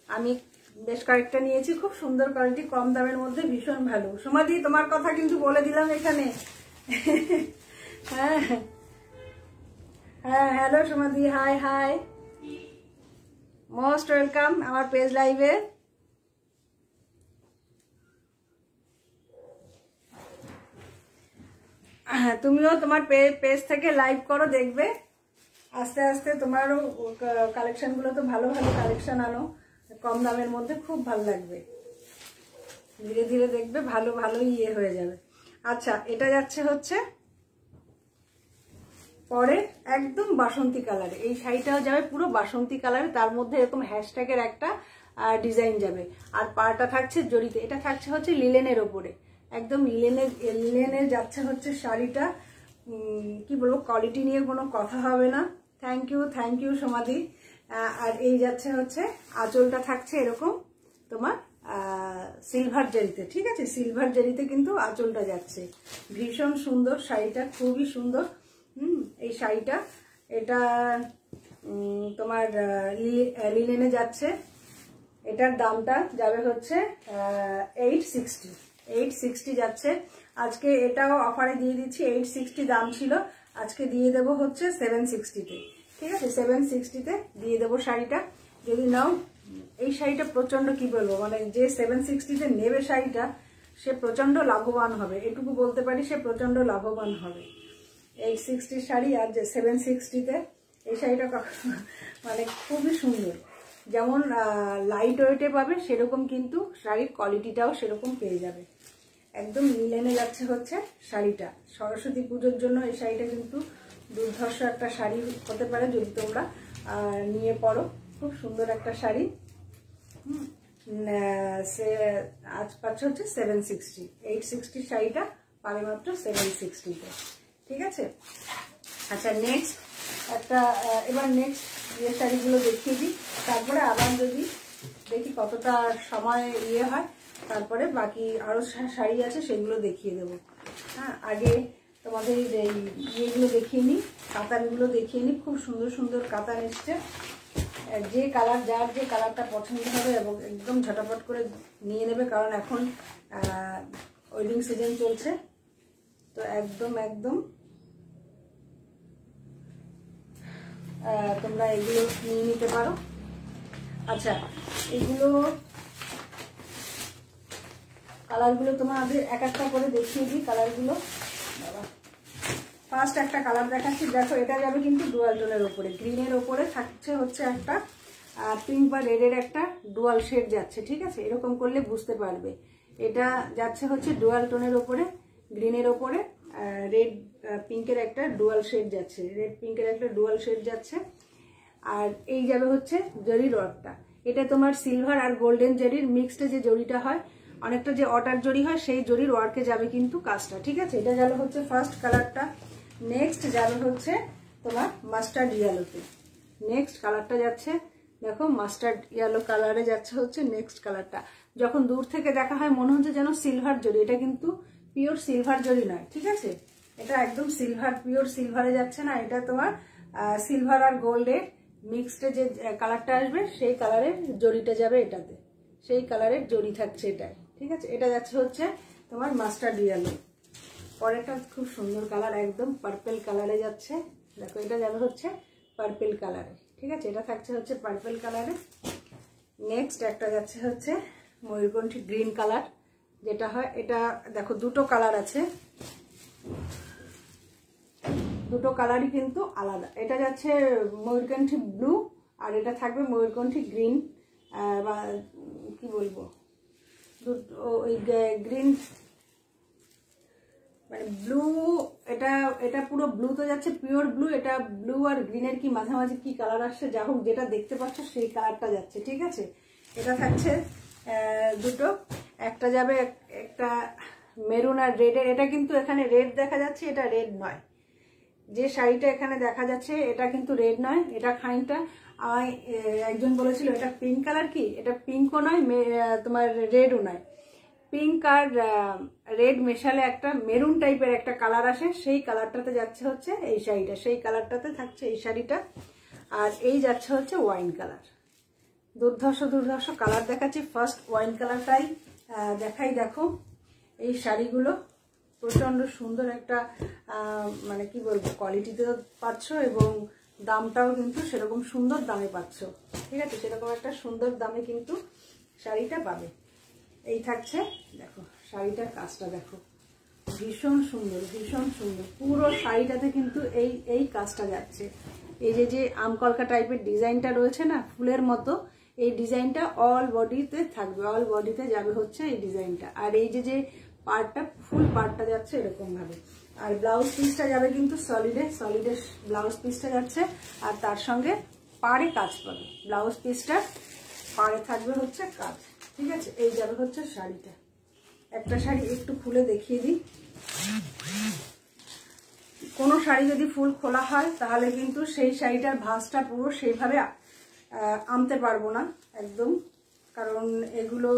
আমি বেশ কয়েকটা নিয়েছি, খুব সুন্দর কোয়ালিটি, কম দামের মধ্যে, ভীষণ ভালো। সমাধি তোমার কথা কিন্তু বলে দিলাম এখানে। হ্যাঁ হ্যাঁ, হ্যালো সমাধি, হাই হাই, মোস্ট ওয়েলকাম আমার পেজ লাইভে। তুমিও তোমার পেজ থেকে লাইভ করো, দেখবে আস্তে আস্তে তোমারও কালেকশনগুলো তো ভালো ভালো কালেকশন আনো কম দামের মধ্যে, খুব ভালো লাগবে। ধীরে ধীরে দেখবে ভালো ভালো ইয়ে হয়ে যাবে। আচ্ছা, এটা যাচ্ছে হচ্ছে পরে একদম বাসন্তী কালারে, এই শাড়িটাও যাবে পুরো বাসন্তী কালারে, তার মধ্যে এরকম হ্যাশট্যাগের একটা ডিজাইন যাবে। আর পাড়টা থাকছে জড়িতে, এটা থাকছে হচ্ছে লিলেনের ওপরে, একদম লিলেনের যাচ্ছে হচ্ছে শাড়িটা। কি বলবো, কোয়ালিটি নিয়ে কোনো কথা হবে না। থ্যাংক ইউ সমাধি। আর এই যাচ্ছে হচ্ছে আঁচলটা থাকছে এরকম তোমার সিলভার জারিতে, ঠিক আছে, সিলভার জারিতে কিন্তু আঁচলটা যাচ্ছে। ভীষণ সুন্দর শাড়িটা, খুবই সুন্দর। এই শাড়িটা এটা তোমার লিনেনে যাচ্ছে। এটার দামটা যাবে হচ্ছে 860 যাচ্ছে। আজকে এটাও অফারে দিয়ে দিচ্ছি, 860 দাম ছিল, আজকে দিয়ে দেবো হচ্ছে 760-তে, ঠিক আছে, 760-তে দিয়ে দেবো শাড়িটা। যদি নাও, এই শাড়িটা প্রচন্ড, কি বলবো, মানে যে 760-তে নেবে শাড়িটা সে প্রচন্ড লাভবান হবে, এটুকু বলতে পারি, সে প্রচন্ড লাভবান হবে। 860 শাড়ি আর যে 760-তে এই শাড়িটা মানে খুবই সুন্দর। যেমন লাইট ওয়েটে পাবে সেরকম কিন্তু শাড়ির কোয়ালিটিটাও সেরকম পেয়ে যাবে। একদম লিনেনে যাচ্ছে হচ্ছে শাড়িটা। সরস্বতী পুজোর জন্য এই শাড়িটা কিন্তু দুর্ধর্ষ একটা শাড়ি হতে পারে যদি তোমরা নিয়ে পড়ো। খুব সুন্দর একটা শাড়ি। আজ পাচ্ছে হচ্ছে 760, 860 শাড়িটা পাবে মাত্র 760-তে, ঠিক আছে। আচ্ছা, নেক্সট একটা, এবার নেক্সট যে শাড়িগুলো দেখিয়ে দিই, তারপরে আবার যদি দেখি কতটা সময় হয়, তারপরে বাকি আরো শাড়ি আছে সেগুলো দেখিয়ে দেবো। হ্যাঁ, আগে তোমাদের এই ইয়েগুলো দেখিয়ে নিই, কাতানগুলো দেখিয়ে নিই। খুব সুন্দর সুন্দর কাতান এসছে। যে কালার, যার যে কালারটা পছন্দ হবে এবং একদম ঝটাপট করে নিয়ে নেবে, কারণ এখন ওয়েডিং সিজন চলছে, তো একদম একদম তোমরা এগুলো নিয়ে নিতে পারো। আচ্ছা, এগুলো কালারগুলো তোমাদের এক একটা করে দেখিয়ে দিই। কালারগুলো ফার্স্ট একটা কালার দেখাচ্ছি, দেখো, এটা যাবে কিন্তু ডুয়াল টোনের ওপরে, গ্রিনের ওপরে থাকছে হচ্ছে একটা পিঙ্ক বা রেডের একটা ডুয়াল শেড যাচ্ছে, ঠিক আছে, এরকম করলে বুঝতে পারবে। এটা যাচ্ছে হচ্ছে ডুয়াল টোনের ওপরে, গ্রিনের ওপরে রেড পিঙ্কের একটা ডুয়াল শেড যাচ্ছে, রেড পিঙ্কের একটা ডুয়াল শেড যাচ্ছে। আর এই যাবে হচ্ছে জরির ওয়ার্কটা, এটা তোমার সিলভার আর গোল্ডেন জরির মিক্সড যে জরিটা হয়, অনেকটা যে অটার জরি হয়, সেই জরির ওয়ার্কে যাবে কিন্তু কাজটা, ঠিক আছে। এটা যাবে হচ্ছে ফার্স্ট কালারটা। নেক্সট যাবে হচ্ছে তোমার মাস্টার্ড ইয়েলোতে। নেক্সট কালারটা যাচ্ছে, দেখো, মাস্টার্ড ইয়েলো কালারে যাচ্ছে হচ্ছে নেক্সট কালারটা। যখন দূর থেকে দেখা হয় মনে হচ্ছে যেন সিলভার জরি, এটা কিন্তু পিওর সিলভার জরি নয়, ঠিক আছে, এটা একদম সিলভার, পিওর সিলভারে যাচ্ছে না, এটা তোমার সিলভার আর গোল্ডের মিক্সড যে কালারটা আসবে সেই কালারের জরিটা যাবে এটাতে, সেই কালারের জরি থাকছে এটাই, ঠিক আছে। এটা যাচ্ছে হচ্ছে তোমার মাস্টার্ড ইয়েলো। পরেরটা খুব সুন্দর কালার, একদম পার্পেল কালারে যাচ্ছে, দেখো, এটা যাবে হচ্ছে পার্পেল কালারে, ঠিক আছে, এটা থাকছে হচ্ছে পার্পেল কালারে। নেক্সট একটা যাচ্ছে হচ্ছে ময়ূরকণ্ঠী গ্রিন কালার, যেটা হয়, এটা দেখো দুটো কালার আছে, দুটো কালারই কিন্তু আলাদা। এটা যাচ্ছে ময়ূরকণ্ঠী ব্লু আর এটা থাকবে ময়ূরকণ্ঠী গ্রিন, বা কি বলবো, ওই গ্রিন মানে ব্লু, এটা পুরো ব্লু তো যাচ্ছে, পিওর ব্লু। এটা ব্লু আর গ্রিনের কি মাঝামাঝি কি কালার আসছে, যা হোক, যেটা দেখতে পাচ্ছ সেই কালারটা যাচ্ছে, ঠিক আছে। এটা থাকছে দুটো, একটা যাবে একটা মেরুন আর রেডের, এটা কিন্তু এখানে রেড দেখা যাচ্ছে, এটা রেড নয়। যে শাড়িটা এখানে দেখা যাচ্ছে এটা কিন্তু রেড নয়, এটা খানিকটা একজন বলেছিল এটা পিঙ্ক কালার, কি এটা পিঙ্কও নয়, তোমার রেডও নয়, পিঙ্ক আর রেড মেশালে একটা মেরুন টাইপের একটা কালার আসে, সেই কালারটাতে যাচ্ছে হচ্ছে এই শাড়িটা, সেই কালারটাতে থাকছে এই শাড়িটা। আর এই যাচ্ছে হচ্ছে ওয়াইন কালার। দুর্ধর্ষ দুর্ধর্ষ কালার দেখাচ্ছি, ফার্স্ট ওয়াইন কালারটাই দেখাই। দেখো, এই শাড়িগুলো প্রচন্ড সুন্দর একটা মানে কি বলবো, কোয়ালিটিতেও পাচ্ছ এবং দামটাও কিন্তু সেরকম সুন্দর দামে পাচ্ছ, ঠিক আছে, সেরকম একটা সুন্দর দামে কিন্তু শাড়িটা পাবে। এই থাকছে, দেখো শাড়িটার কাজটা দেখো, ভীষণ সুন্দর, ভীষণ সুন্দর। পুরো শাড়িটাতে কিন্তু এই কাজটা যাচ্ছে। এই যে আমকলকা টাইপের ডিজাইনটা রয়েছে না ফুলের মতো, এই ডিজাইনটা অল বডিতে থাকবে, অল বডিতে যাবে হচ্ছে এই ডিজাইনটা। আর এই যে পার্টটা, ফুল পার্টটা যাচ্ছে এরকম ভাবে। আর ব্লাউজ পিসটা যাবে কিন্তু সলিডের ব্লাউজ পিসটা যাচ্ছে, আর তার সঙ্গে পাড়ে কাজ পাবে। ব্লাউজ পিসটা পাড়ে থাকবে হচ্ছে কাজ, ঠিক আছে। এই যাবে হচ্ছে শাড়িটা। একটা শাড়ি একটু খুলে দেখিয়ে দিই। কোনো শাড়ি যদি ফুল খোলা হয় তাহলে কিন্তু সেই শাড়িটার ভাঁজটা পুরো সেইভাবে আনতে পারবো না, একদম কারণ এগুলো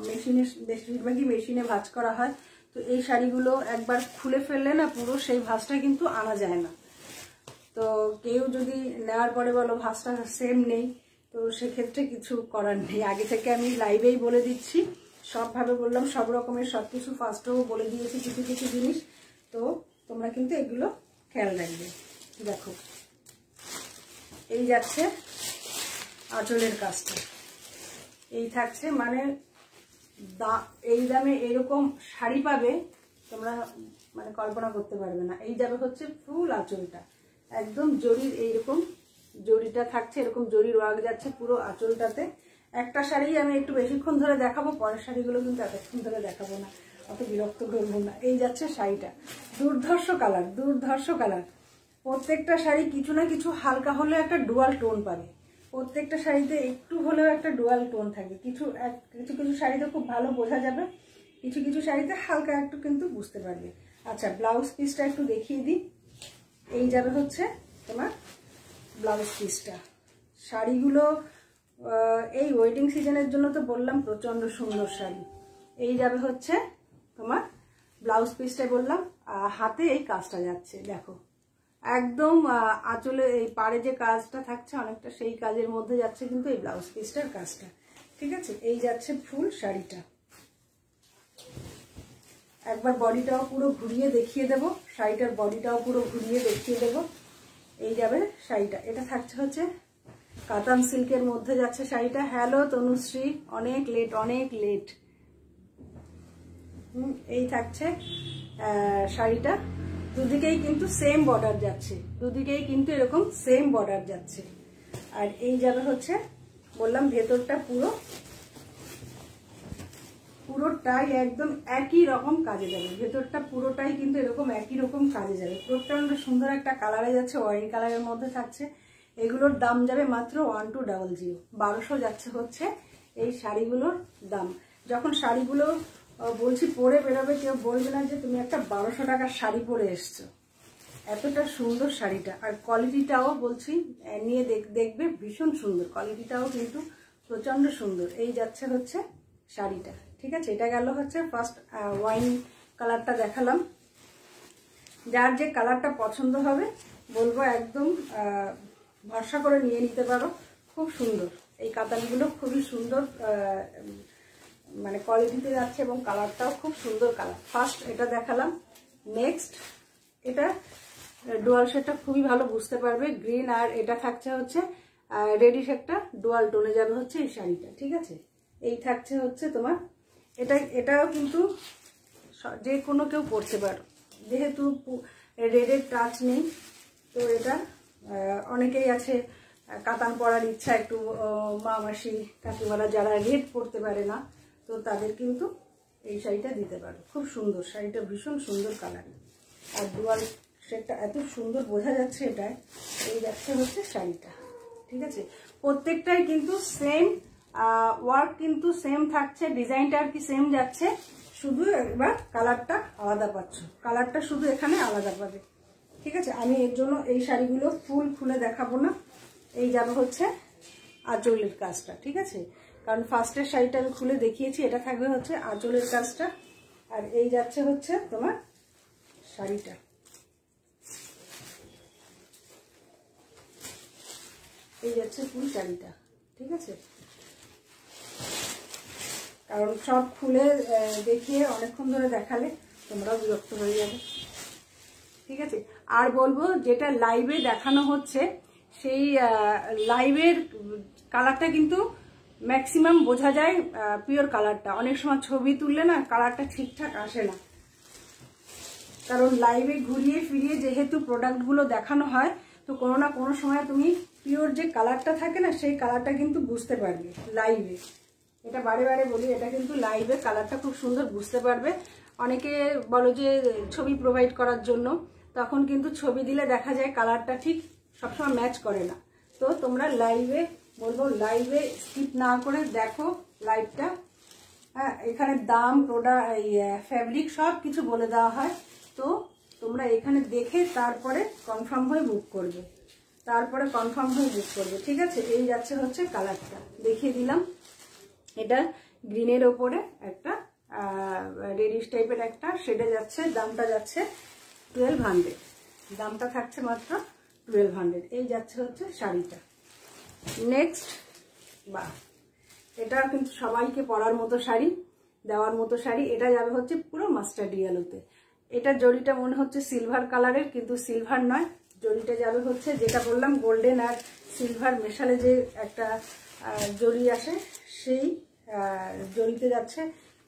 মেশিনে বেশিরভাগই মেশিনে ভাঁজ করা হয়। তো এই শাড়িগুলো একবার খুলে ফেললে না পুরো সেই ভাঁজটা কিন্তু আনা যায় না। তো কেউ যদি নেওয়ার পরে বলো ভাঁজটা সেম নেই, তো সেক্ষেত্রে কিছু করার নেই। আগে থেকে আমি লাইভেই বলে দিচ্ছি, সবভাবে বললাম, সব রকমের সব কিছু ফার্স্টেও বলে দিয়েছি কিছু কিছু জিনিস। তো তোমরা কিন্তু এগুলো খেয়াল রাখবে। দেখো এই যাচ্ছে আঁচলের কাজটা, এই থাকছে, মানে এই দামে এরকম শাড়ি পাবে তোমরা মানে কল্পনা করতে পারবে না। এই যাবে হচ্ছে ফুল আঁচলটা, একদম জরির এইরকম জরিটা থাকছে, এরকম জরির ওয়ার্ক যাচ্ছে পুরো আঁচলটাতে। একটা শাড়ি আমি একটু বেশিক্ষণ ধরে দেখাবো, পরের শাড়িগুলো কিন্তু এতক্ষণ ধরে দেখাবো না, অত বিরক্ত করবো না। এই যাচ্ছে শাড়িটা, দুর্ধর্ষ কালার, দুর্ধর্ষ কালার। প্রত্যেকটা শাড়ি কিছু না কিছু হালকা হলে একটা ডুয়াল টোন পাবে, প্রত্যেকটা শাড়িতে একটু হলেও একটা ডুয়াল টোন থাকবে। কিছু কিছু শাড়িতে খুব ভালো বোঝা যাবে, কিছু কিছু শাড়িতে হালকা একটু কিন্তু বুঝতে পারবে। আচ্ছা, ব্লাউজ পিসটা একটু দেখিয়ে দিই। এই যাবে হচ্ছে তোমার ব্লাউজ পিসটা। শাড়িগুলো এই ওয়েডিং সিজনের জন্য তো বললাম প্রচন্ড সুন্দর শাড়ি। এই যাবে হচ্ছে তোমার ব্লাউজ পিসটা, বললাম হাতে এই কাজটা যাচ্ছে, দেখো একদম আঁচলে এই পাড়ে যে কাজটা থাকছে অনেকটা সেই কাজের মধ্যে যাচ্ছে কিন্তু এই ব্লাউজ পিসটার কাজটা। ঠিক আছে, এই যাচ্ছে ফুল শাড়িটা। একবার বডিটাও পুরো ঘুরিয়ে দেখিয়ে দেবো, শাড়িটার বডিটাও পুরো ঘুরিয়ে দেখিয়ে দেবো। এই যাবে শাড়িটা, এটা থাকছে হচ্ছে কাতান সিল্কের মধ্যে যাচ্ছে শাড়িটা। হ্যালো তনুশ্রী, অনেক লেট, অনেক লেট। এই থাকছে শাড়িটা, দুদিকেই কিন্তু সেম বর্ডার যাচ্ছে, দুদিকেই কিন্তু এরকম সেম বর্ডার যাচ্ছে। আর এই যাবে হচ্ছে বললাম ভেতরটা পুরোটাই একদম একই রকম কাজে যাবে, ভেতরটা পুরোটাই কিন্তু এরকম একই রকম কাজে যাবে। প্রচন্ড সুন্দর একটা কালারে যাচ্ছে, ওয়াইন কালারের মধ্যে থাকছে। এগুলোর দাম যাবে মাত্র 1200, 1200 যাচ্ছে হচ্ছে এই শাড়িগুলোর দাম। যখন শাড়িগুলো বলছি পরে বেরোবে, কেউ বলবে না যে তুমি একটা 1200 টাকার শাড়ি পরে এসছো। এতটা সুন্দর শাড়িটা, আর কোয়ালিটিটাও বলছি নিয়ে দেখবে ভীষণ সুন্দর, কোয়ালিটিটাও কিন্তু প্রচন্ড সুন্দর। এই যাচ্ছে হচ্ছে শাড়িটা। ঠিক আছে, এটা গেল হচ্ছে ফার্স্ট ওয়াইন কালারটা দেখালাম। যার যে কালারটা পছন্দ হবে বলবো একদম ভরসা করে নিয়ে নিতে পারো, খুব সুন্দর। এই কাতানগুলো খুবই সুন্দর মানে কোয়ালিটিতে যাচ্ছে এবং কালারটাও খুব সুন্দর কালার। ফার্স্ট এটা দেখালাম, নেক্সট এটা ডুয়াল শেডটা খুবই ভালো বুঝতে পারবে, গ্রিন আর এটা থাকছে হচ্ছে রেডিশ, একটা ডুয়াল টোনে যাবে হচ্ছে এই শাড়িটা। ঠিক আছে, এই থাকছে হচ্ছে তোমার এটাও কিন্তু যে কোনো কেউ পরতে পারো, যেহেতু রেডের টাচ নেই। তো এটা অনেকেই আছে কাতান পরার ইচ্ছা, একটু মা মাসি কাকিমারা যারা রেড পরতে পারে না, তো তাদের কিন্তু এই শাড়িটা দিতে পারো। খুব সুন্দর শাড়িটা, ভীষণ সুন্দর কালার, আর ডুয়াল শেডটা এত সুন্দর বোঝা যাচ্ছে এটায়। এই যাচ্ছে হচ্ছে শাড়িটা। ঠিক আছে, প্রত্যেকটাই কিন্তু সেম ওয়ার্ক, কিন্তু সেম থাকছে, ডিজাইনটা আর কি সেম যাচ্ছে, শুধু এবার কালারটা আলাদা পাচ্ছ, কালারটা শুধু এখানে আলাদা পাবে। ঠিক আছে, আমি এর জন্য এই শাড়িগুলো ফুল খুলে দেখাবো না। এই যাবে হচ্ছে আঁচলের কাজটা। ঠিক আছে, কারণ ফার্স্টের শাড়িটা আমি খুলে দেখিয়েছি, এটা থাকবে হচ্ছে আঁচলের কাজটা। আর এই যাচ্ছে হচ্ছে তোমার শাড়িটা। এই যাচ্ছে ফুল শাড়িটা। ঠিক আছে, কারণ সব খুলে দেখিয়ে অনেকক্ষণ ধরে দেখালে তোমরাও বিরক্ত হয়ে যাবে। ঠিক আছে, আর বলবো যেটা লাইভে দেখানো হচ্ছে সেই লাইভের কালারটা কিন্তু ম্যাক্সিমাম বোঝা যায় পিওর কালারটা। অনেক সময় ছবি তুললে না কালারটা ঠিকঠাক আসে না, কারণ লাইভে ঘুরিয়ে ফিরিয়ে যেহেতু প্রোডাক্টগুলো দেখানো হয়, তো কোনো না কোনো সময় তুমি পিওর যে কালারটা থাকে না সেই কালারটা কিন্তু বুঝতে পারবে লাইভে। এটা বারে বারে বলি, এটা কিন্তু লাইভে কালারটা খুব সুন্দর বুঝতে পারবে। অনেকে বলো যে ছবি প্রোভাইড করার জন্য, তখন কিন্তু ছবি দিলে দেখা যায় কালারটা ঠিক সবসময় ম্যাচ করে না। তো তোমরা লাইভে বলবো, লাইভে স্কিপ না করে দেখো লাইভটা। হ্যাঁ, এখানে দাম, প্রোডাক্ট, ফ্যাব্রিক সব কিছু বলে দেওয়া হয়। তো তোমরা এখানে দেখে তারপরে কনফার্ম হয়ে বুক করবে, ঠিক আছে। এই যাচ্ছে হচ্ছে কালারটা, দেখিয়ে দিলাম। এটা গ্রিনের ওপরে একটা রেডিশ টাইপের একটা শেডে যাচ্ছে। দামটা যাচ্ছে 1200, দামটা থাকছে মাত্র 1200। এই যাচ্ছে হচ্ছে শাড়িটা। নেক্সট, বা এটা কিন্তু সবাইকে পরার মতো শাড়ি, দেওয়ার মতো শাড়ি। এটা যাবে হচ্ছে পুরো মাস্টার্ড ইয়েলোতে। এটা জরিটা মনে হচ্ছে সিলভার কালারের, কিন্তু সিলভার নয়। জরিটা যাবে হচ্ছে যেটা বললাম গোল্ডেন আর সিলভার মেশালে যে একটা জরি আসে, সেই জরিতে যাচ্ছে।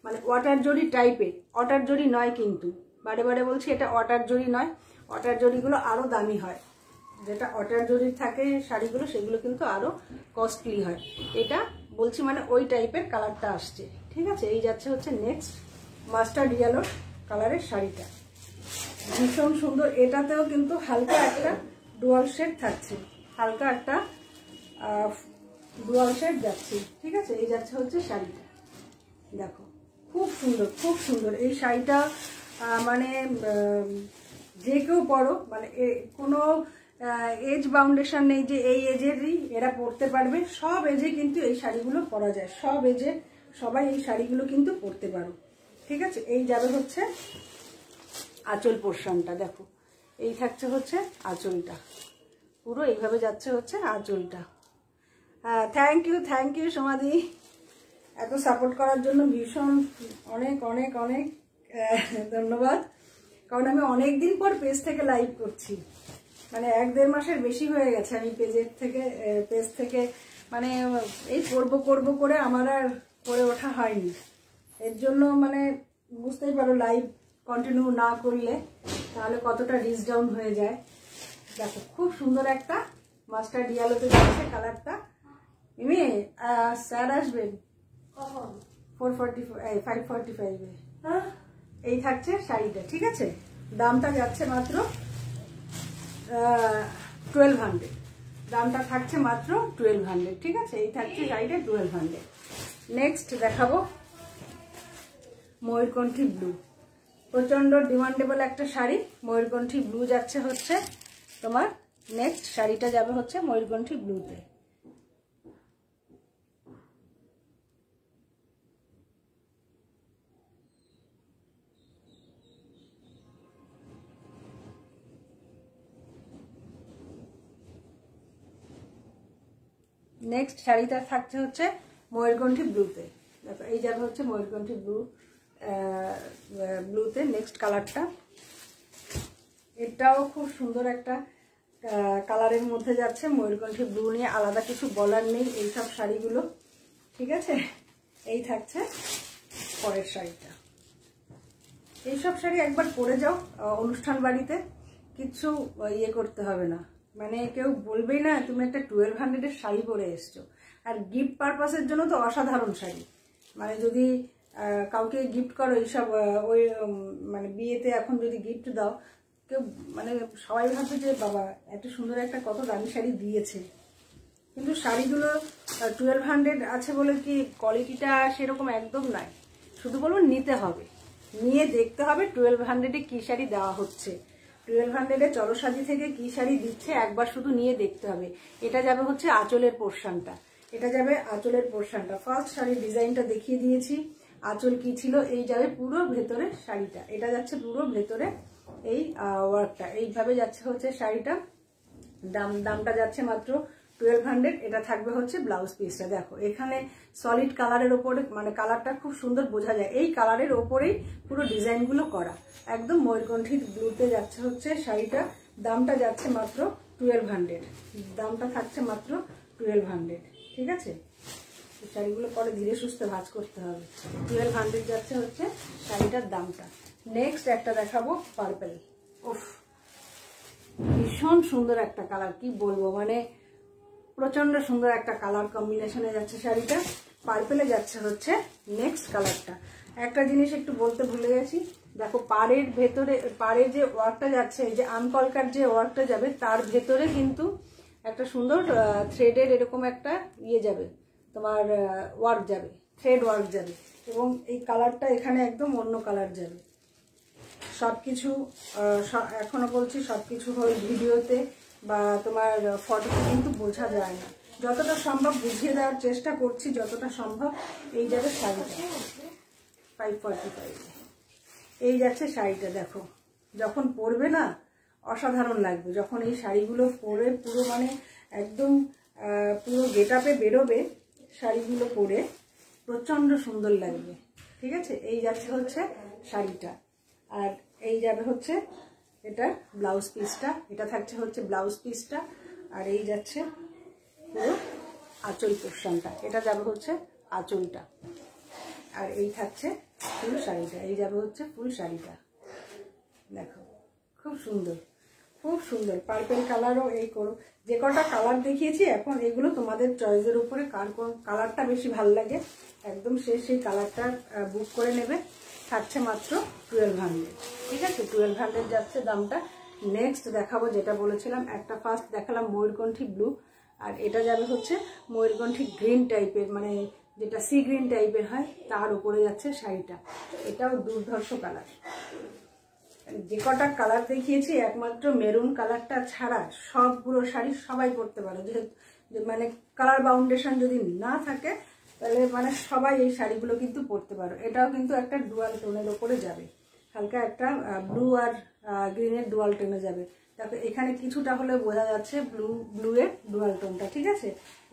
মানে ওয়াটার জরি টাইপের, ওয়াটার জরি নয় কিন্তু, বারে বারে বলছি এটা ওয়াটার জরি নয়। ওয়াটার জরিগুলো আরও দামি হয়, যেটা ওয়াটার জরির থাকে শাড়িগুলো সেগুলো কিন্তু আরও কস্টলি হয়। এটা বলছি মানে ওই টাইপের কালারটা আসছে, ঠিক আছে। এই যাচ্ছে হচ্ছে নেক্সট মাস্টার্ড ইয়েলো কালারের শাড়িটা, ভীষণ সুন্দর। এটাতেও কিন্তু হালকা একটা ডুয়াল শেড থাকছে, হালকা একটা ডুয়াল শেড যাচ্ছে, ঠিক আছে। এই যাচ্ছে হচ্ছে শাড়িটা, দেখো খুব সুন্দর, খুব সুন্দর এই শাড়িটা। মানে যে কেউ পরো, মানে কোনো এজ বাউন্ডেশন নেই যে এই এজেরই এরা পরতে পারবে। সব এজে কিন্তু এই শাড়িগুলো পরা যায়, সব এজে সবাই এই শাড়িগুলো কিন্তু পরতে পারো, ঠিক আছে। এই যাবে হচ্ছে আঁচল পোর্শনটা, দেখো এই থাকছে হচ্ছে আঁচলটা, পুরো এইভাবে যাচ্ছে হচ্ছে আঁচলটা। হ্যাঁ, থ্যাংক ইউ সমাধি, এত সাপোর্ট করার জন্য ভীষণ অনেক অনেক অনেক ধন্যবাদ। কারণ আমি অনেক দিন পর পেজ থেকে লাইভ করছি, মানে 1-1.5 মাসের বেশি হয়ে গেছে আমি পেজ থেকে মানে এই করব করে আমার আর করে ওঠা হয়নি। এর জন্য মানে বুঝতেই পারো লাইভ কন্টিনিউ না করলে তাহলে কতটা রিচ ডাউন হয়ে যায়। দেখো খুব সুন্দর একটা মাস্টার্ড ইয়েলোতে যাচ্ছে কালারটা। মিমি স্যার আসবেন 5:45-এ, এই থাকছে শাড়িটা, ঠিক আছে। দামটা যাচ্ছে মাত্র 1200, দামটা থাকছে মাত্র 1200, ঠিক আছে। এই থাকছে শাড়িটা 1200। নেক্সট দেখাবো ময়ূরকণ্ঠী ব্লু, প্রচন্ড ডিমান্ডেবল একটা শাড়ি। ময়ূরকণ্ঠী ব্লু যাচ্ছে হচ্ছে তোমার, নেক্সট শাড়িটা যাবে হচ্ছে ময়ূরকণ্ঠী ব্লুতে। নেক্সট শাড়িটা থাকছে হচ্ছে ময়ূরকণ্ঠী ব্লুতে, দেখো এই যাবে হচ্ছে ময়ূরকণ্ঠী ব্লুতে নেক্সট কালারটা। এটাও খুব সুন্দর একটা কালারের মধ্যে যাচ্ছে। ময়ূরকণ্ঠী ব্লু নিয়ে আলাদা কিছু বলার নেই এইসব শাড়িগুলো, ঠিক আছে। এই থাকছে পরের শাড়িটা। এইসব শাড়ি একবার পরে যাও অনুষ্ঠান বাড়িতে, কিচ্ছু ইয়ে করতে হবে না, মানে কেউ বলবেই না তুমি একটা 1200-এর শাড়ি পরে এসছো। আর গিফট পারপাসের জন্য তো অসাধারণ শাড়ি, মানে যদি কাউকে গিফট করো এইসব ওই মানে বিয়েতে এখন যদি গিফট দাও, কেউ মানে সবাই ভাবছে যে বাবা এত সুন্দর একটা কত দামি শাড়ি দিয়েছে। কিন্তু শাড়িগুলো 1200 আছে বলে কি কোয়ালিটিটা সেরকম একদম নাই। শুধু বলবো নিতে হবে, নিয়ে দেখতে হবে 1200-এ কী শাড়ি দেওয়া হচ্ছে, 1200-এ চরসাজি থেকে কী শাড়ি দিচ্ছে একবার শুধু নিয়ে দেখতে হবে। এটা যাবে হচ্ছে আঁচলের পোর্শনটা, এটা যাবে আঁচলের পোর্শনটা। ফার্স্ট শাড়ির ডিজাইনটা দেখিয়ে দিয়েছি, আঁচল কি ছিল। এই যাবে পুরো ভেতরে শাড়িটা, এটা যাচ্ছে পুরো ভেতরে এই ওয়ার্কটা, এইভাবে যাচ্ছে হচ্ছে শাড়িটা। দামটা যাচ্ছে মাত্র 1200। এটা থাকবে হচ্ছে ব্লাউজ পিসটা, দেখো এখানে সলিড কালারের ওপরে, মানে কালারটা খুব সুন্দর বোঝা যায়, এই কালারের ওপরেই পুরো ডিজাইনগুলো করা। একদম ময়ূরকণ্ঠী ব্লুতে যাচ্ছে হচ্ছে শাড়িটা। দামটা যাচ্ছে মাত্র 1200, দামটা থাকছে মাত্র 1200, ঠিক আছে। শাড়িগুলো পরে ধীরে সুস্থে ভাঁজ করতে হবে। 1200 যাচ্ছে হচ্ছে শাড়িটার দামটা। নেক্সট একটা দেখাবো পার্পল। উফ, ভীষণ সুন্দর একটা কালার, কি বলবো, মানে প্রচন্ড সুন্দর একটা কালার কম্বিনেশনে যাচ্ছে শাড়িটা। পার্পেলে যাচ্ছে হচ্ছে নেক্সট কালারটা। একটা জিনিস একটু বলতে ভুলে গেছি, দেখো পাড়ের ভেতরে, পাড়ের যে ওয়ার্কটা যাচ্ছে, এই যে আমকলকার যে ওয়ার্কটা যাবে তার ভেতরে কিন্তু একটা সুন্দর থ্রেডের এরকম একটা ইয়ে যাবে, তোমার ওয়ার্ক যাবে, থ্রেড ওয়ার্ক যাবে, এবং এই কালারটা এখানে একদম অন্য কালার যাবে। সবকিছু এখনো বলছি সবকিছু ভিডিওতে বা তোমার ফটোতে কিন্তু বোঝা যায় না, যতটা সম্ভব বুঝিয়ে দেওয়ার চেষ্টা করছি, যতটা সম্ভব। এই যাবে শাড়িটা 545, এই যাচ্ছে শাড়িটা। দেখো যখন পরবে না অসাধারণ লাগবে, যখন এই শাড়িগুলো পরে পুরো মানে একদম পুরো গেট আপে বেরোবে, শাড়িগুলো পরে প্রচণ্ড সুন্দর লাগবে। ঠিক আছে, এই যাচ্ছে হচ্ছে শাড়িটা, আর এই যাবে হচ্ছে এটা ব্লাউজ পিসটা, এটা থাকছে হচ্ছে ব্লাউজ পিসটা, আর এই যাচ্ছে পুরো আঁচল পোর্শনটা, এটা যাবে হচ্ছে আঁচলটা, আর এই থাকছে ফুল শাড়িটা, এই যাবে হচ্ছে ফুল শাড়িটা। দেখো খুব সুন্দর, খুব সুন্দর পার্পেল কালারও। এই করো, যে কটা কালার দেখিয়েছি এখন এগুলো তোমাদের চয়েসের উপরে কার কোন কালারটা বেশি ভালো লাগে একদম সেই কালারটা বুক করে নেবে। থাকছে মাত্র 1200। ঠিক আছে, 1200 যাচ্ছে দামটা। নেক্সট দেখাবো যেটা বলেছিলাম, একটা ফার্স্ট দেখালাম ময়ূরকণ্ঠী ব্লু, আর এটা যাবে হচ্ছে ময়ূরকণ্ঠী গ্রিন টাইপের, মানে যেটা সি গ্রিন টাইপের হয়, তার উপরে যাচ্ছে শাড়িটা। এটাও দুর্ধর্ষ কালার। যে কটা কালার দেখিয়েছি একমাত্র মেরুন কালারটা ছাড়া সবগুলো শাড়ি সবাই পরতে পারো, যেহেতু মানে কালার বাউন্ডেশন যদি না থাকে তাহলে মানে সবাই এই শাড়িগুলো কিন্তু পরতে পারো। এটাও কিন্তু একটা ডুয়াল টোনের ওপরে যাবে, হালকা একটা ব্লু আর গ্রিনের ডুয়াল টোনে যাবে। দেখো এখানে কিছুটা হলে বোঝা যাচ্ছে ব্লু এর ডুয়াল টোনটা। ঠিক আছে,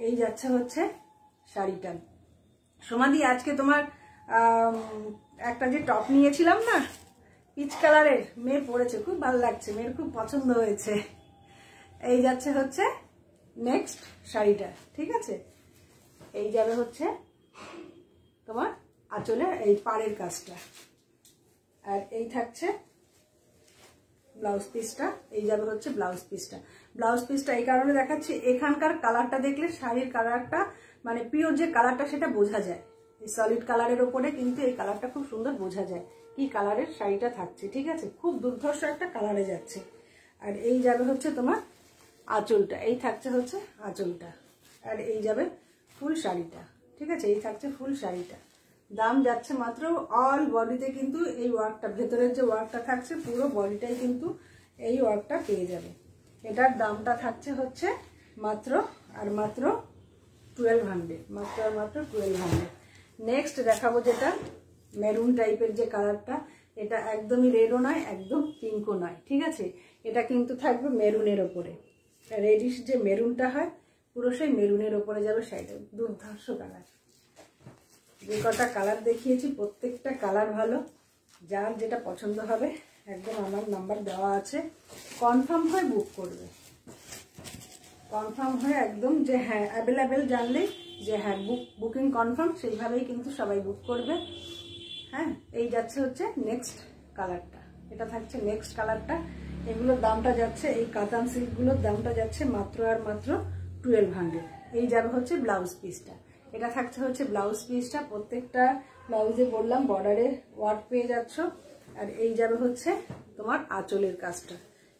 এই যাচ্ছে হচ্ছে শাড়িটা। সমাধি আজকে তোমার একটা যে টপ নিয়েছিলাম না পিচ কালারের, মেয়ে পরেছে, খুব ভালো লাগছে, মেয়ের খুব পছন্দ হয়েছে। এই যাচ্ছে হচ্ছে নেক্সট শাড়িটা। ঠিক আছে, এই যাবে হচ্ছে তোমার আঁচলের এই পাড়ের কাজটা, আর এই থাকছে ব্লাউজ পিসটা, এই যাবে হচ্ছে ব্লাউজ পিসটা। ব্লাউজ পিসটা এই কারণে দেখাচ্ছি, এখানকার কালারটা দেখলে শাড়ির কালারটা মানে পিওর যে কালারটা সেটা বোঝা যায়। এই সলিড কালারের ওপরে কিন্তু এই কালারটা খুব সুন্দর বোঝা যায় কি কালারের শাড়িটা থাকছে। ঠিক আছে, খুব দুর্ধর্ষ একটা কালারে যাচ্ছে। আর এই যাবে হচ্ছে তোমার আঁচলটা, এই থাকছে হচ্ছে আঁচলটা, আর এই যাবে ফুল শাড়িটা। ঠিক আছে, এই থাকছে ফুল শাড়িটা। দাম যাচ্ছে মাত্র, অল বডিতে কিন্তু এই ওয়ার্কটা, ভেতরের যে ওয়ার্কটা থাকছে পুরো বডিটাই কিন্তু এই ওয়ার্কটা পেয়ে যাবে। এটার দামটা থাকছে হচ্ছে মাত্র আর মাত্র 1200, মাত্র আর মাত্র 1200। নেক্সট দেখাবো যেটা মেরুন টাইপের যে কালারটা, এটা একদমই রেডও নয় একদম পিঙ্কও নয়। ঠিক আছে, এটা কিন্তু থাকবে মেরুনের ওপরে, রেডিশ যে মেরুনটা হয় পুরো সেই মেরুনের ওপরে যাবে শাড়িটা। দুর্ধর্ষ কালার, যে কটা কালার দেখিয়েছি প্রত্যেকটা কালার ভালো, যার যেটা পছন্দ হবে একদম আমার নাম্বার দেওয়া আছে, কনফার্ম হয়ে বুক করবে, কনফার্ম হয়ে একদম যে হ্যাঁ অ্যাভেলেবেল জানলেই যে হ্যাঁ বুকিং কনফার্ম, সেইভাবেই কিন্তু সবাই বুক করবে। হ্যাঁ, এই যাচ্ছে হচ্ছে নেক্সট কালারটা, এটা থাকছে নেক্সট কালারটা। এগুলোর দামটা যাচ্ছে, এই কাতান সিল্কগুলোর দামটা যাচ্ছে মাত্র আর মাত্র 1200। এই যাবে হচ্ছে ব্লাউজ পিসটা, এটা থাকছে হচ্ছে ব্লাউজ পিসটা। প্রত্যেকটা ব্লাউজে বললাম বর্ডারে ওয়ার্ক পেয়ে যাচ্ছ, আর এই যাবে হচ্ছে তোমার আঁচলের কাজটা।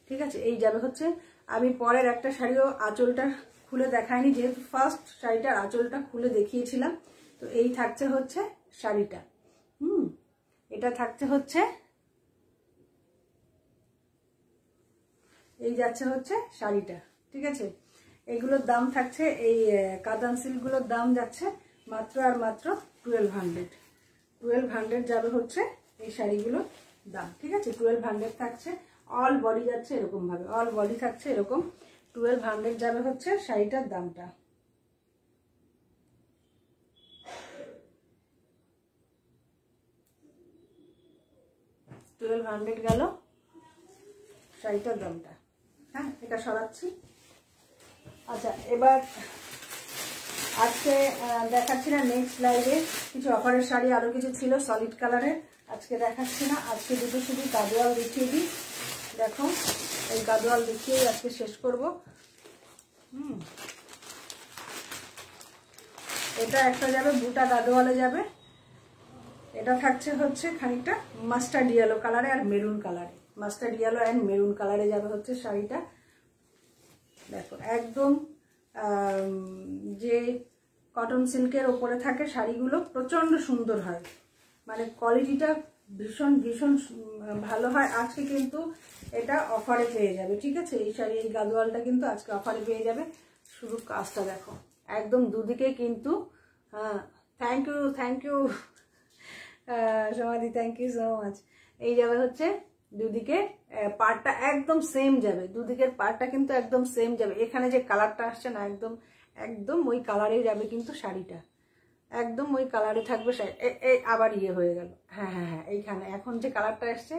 ঠিক আছে, এই যাবে হচ্ছে, আমি পরের একটা শাড়িও আঁচলটা খুলে দেখাইনি, যেহেতু ফার্স্ট শাড়িটার আঁচলটা খুলে দেখিয়েছিলাম। তো এই থাকছে হচ্ছে শাড়িটা, এটা থাকছে হচ্ছে, এই যাচ্ছে হচ্ছে শাড়িটা। ঠিক আছে, এগুলোর দাম থাকছে, এই কাতান সিল্কগুলোর দাম যাচ্ছে মাত্র আর মাত্র 1200। 1200 যাবে হচ্ছে এই শাড়িগুলোর দাম। ঠিক আছে, 1200 থাকছে, অল বডি যাচ্ছে এরকম ভাবে, অল বডি থাকছে এরকম। 1200 যাবে হচ্ছে শাড়িটার দামটা। $1200 গেল শাড়িটার দামটা। হ্যাঁ, এটা সরাচ্ছি। আচ্ছা, এবার আজকে দেখাচ্ছি না, নেক্সট লাইভে কিছু অফারের শাড়ি আরো কিছু ছিল সলিড কালারের, আজকে দেখাচ্ছি না। আজকে দুটো শুধু গাদোয়াল দেখিয়ে দিই। দেখো এই গাদোয়াল দেখিয়েই আজকে শেষ করব। এটা একটা যাবে বুটা গাদোয়ালে যাবে, এটা থাকছে হচ্ছে খানিকটা মাস্টার্ড ইয়েলো কালারে আর মেরুন কালারে, মাস্টার্ড ইয়েলো অ্যান্ড মেরুন কালারে যাবে হচ্ছে শাড়িটা। দেখো একদম যে কটন সিল্কের ওপরে থাকে শাড়িগুলো প্রচন্ড সুন্দর হয়, মানে কোয়ালিটিটা ভীষণ ভীষণ ভালো হয়। আজকে কিন্তু এটা অফারে পেয়ে যাবে। ঠিক আছে, এই শাড়ি এই গাদোয়ালটা কিন্তু আজকে অফারে পেয়ে যাবে। শুধু কাজটা দেখো একদম দুদিকে কিন্তু থ্যাংক ইউ সমাধি, থ্যাংক ইউ সো মাচ। এই যাবে হচ্ছে দুদিকে পাড়টা একদম সেম যাবে, দুদিকের পাড়টা কিন্তু একদম সেম যাবে। এখানে যে কালারটা আসছে না, একদম একদম ওই কালারে যাবে কিন্তু শাড়িটা, একদম ওই কালারে থাকবে। আবার ইয়ে হয়ে গেল, হ্যাঁ এইখানে এখন যে কালারটা আসছে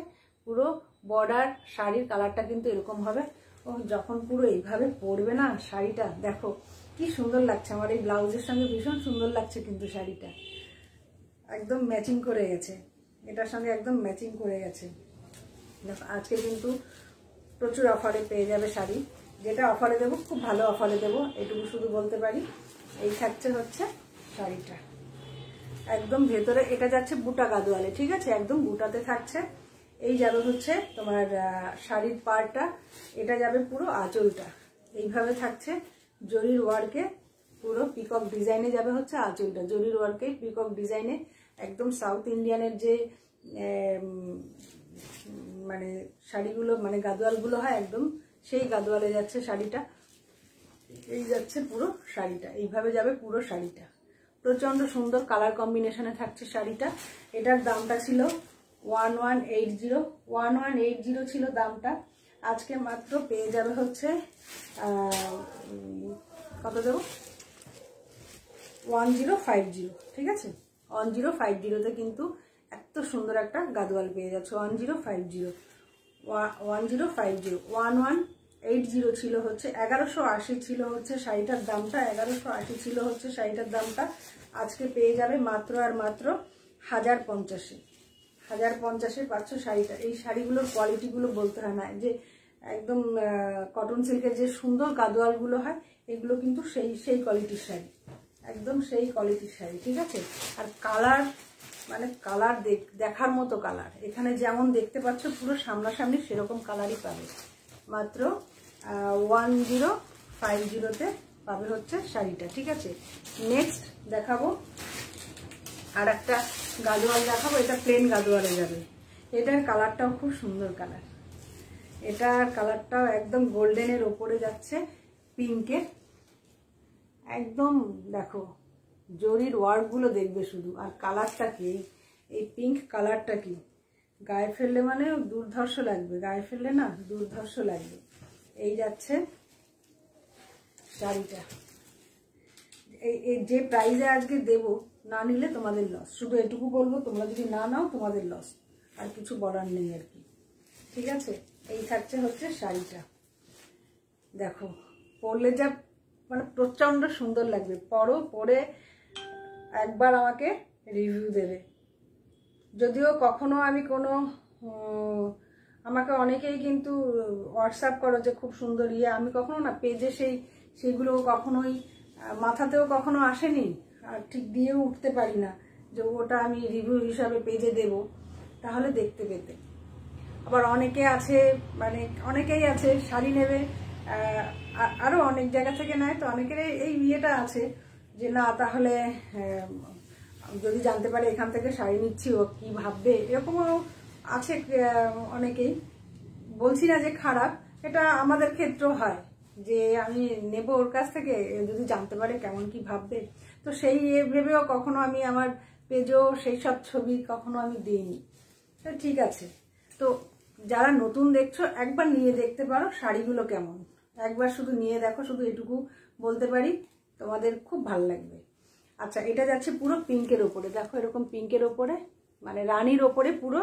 পুরো বর্ডার শাড়ির কালারটা কিন্তু এরকম হবে। ও যখন পুরো এইভাবে পরবে না শাড়িটা, দেখো কি সুন্দর লাগছে। আমার এই ব্লাউজের সঙ্গে ভীষণ সুন্দর লাগছে কিন্তু শাড়িটা, একদম ম্যাচিং করে গেছে, এটার সঙ্গে একদম ম্যাচিং করে গেছে। দেখো আজকে কিন্তু প্রচুর অফারে পেয়ে যাবে শাড়ি, যেটা অফারে দেবো খুব ভালো অফারে দেবো, এটুকু শুধু বলতে পারি। এই থাকছে হচ্ছে শাড়িটা একদম ভেতরে, এটা যাচ্ছে বুটা গাদোয়ালে, ঠিক আছে, একদম বুটাতে থাকছে। এই যাবে হচ্ছে তোমার শাড়ির পাড়টা, এটা যাবে পুরো আঁচলটা, এইভাবে থাকছে জরির ওয়ার্কে, পুরো পিকক ডিজাইনে যাবে হচ্ছে আঁচলটা, জরির ওয়ার্কে পিকক ডিজাইনে, একদম সাউথ ইন্ডিয়ানের যে মানে শাড়িগুলো মানে গাদোয়ালগুলো হয় একদম সেই গাদোয়ালে যাচ্ছে শাড়িটা। এই যাচ্ছে পুরো শাড়িটা, এইভাবে যাবে পুরো শাড়িটা, প্রচন্ড সুন্দর কালার কম্বিনেশনে থাকছে শাড়িটা। এটার দামটা ছিল 1180 ছিল দামটা, আজকে মাত্র পেয়ে যাবে হচ্ছে কত দেবো 1050, ঠিক আছে, 1050-তে কিন্তু এত সুন্দর একটা গাদোয়াল পেয়ে যাচ্ছে। 1050 1180 ছিল হচ্ছে 1180 ছিল হচ্ছে শাড়িটার দামটা, 1180 ছিল হচ্ছে শাড়িটার দামটা। আজকে পেয়ে যাবে মাত্র আর মাত্র 1050 পাচ্ছ শাড়িটা। এই শাড়িগুলোর কোয়ালিটিগুলো বলতে হয় না, যে একদম কটন সিল্কের যে সুন্দর গাদোয়ালগুলো হয় এগুলো কিন্তু সেই কোয়ালিটির শাড়ি, একদম সেই কোয়ালিটির শাড়ি, ঠিক আছে। আর কালার মানে কালার দেখার মতো কালার, এখানে যেমন দেখতে পাচ্ছ পুরো সামনাসামনি সেরকম কালারই পাবে। মাত্র 1050-তে পাবে হচ্ছে শাড়িটা, ঠিক আছে। নেক্সট দেখাবো আর একটা গাদোয়াল দেখাবো, এটা প্লেন গাদোয়ালে যাবে। এটার কালারটাও খুব সুন্দর কালার, এটার কালারটাও একদম গোল্ডেনের ওপরে যাচ্ছে পিঙ্কের, একদম দেখো জরির ওয়ার্কগুলো দেখবে শুধু, আর কালারটা কি, এই পিঙ্ক কালারটা কি গায়ে ফেললে মানে দুর্ধর্ষ লাগবে, গায়ে ফেললে না দুর্ধর্ষ লাগবে। এই যাচ্ছে শাড়িটা, এই যে প্রাইজে আজকে দেব, না নিলে তোমাদের লস, শুধু এটুকু বলবো, তোমরা যদি না নাও তোমাদের লস, আর কিছু বলার নেই আর কি, ঠিক আছে। এই থাকছে হচ্ছে শাড়িটা, দেখো পরলে যা মানে প্রচন্ড সুন্দর লাগবে, পরে একবার আমাকে রিভিউ দেবে। যদিও কখনো আমি কোনো আমাকে অনেকেই কিন্তু হোয়াটসঅ্যাপ করো যে খুব সুন্দর ইয়ে, আমি কখনো না পেজে সেইগুলো কখনোই মাথাতেও কখনো আসেনি, আর ঠিক দিয়েও উঠতে পারি না যে ওটা আমি রিভিউ হিসাবে পেজে দেব, তাহলে দেখতে পেতে। আবার অনেকে আছে মানে অনেকেই আছে শাড়ি নেবে, আরও অনেক জায়গা থেকে নেয়, তো অনেকের এই ইয়েটা আছে যে না তাহলে যদি জানতে পারে এখান থেকে শাড়ি নিচ্ছি ও কী ভাববে, এরকমও আছে অনেকেই। বলছি না যে খারাপ, এটা আমাদের ক্ষেত্রেও হয় যে আমি নেব ওর কাছ থেকে, যদি জানতে পারে কেমন কি ভাববে, তো সেই ভেবেও কখনো আমি আমার পেজেও সেই সব ছবি কখনো আমি দিইনি। তো ঠিক আছে, তো যারা নতুন দেখছো একবার নিয়ে দেখতে পারো শাড়িগুলো কেমন, একবার শুধু নিয়ে দেখো, শুধু এটুকু বলতে পারি, তোমাদের খুব ভালো লাগবে। আচ্ছা, এটা যাচ্ছে পুরো পিঙ্কের ওপরে, দেখো এরকম পিঙ্কের ওপরে মানে রানীর ওপরে পুরো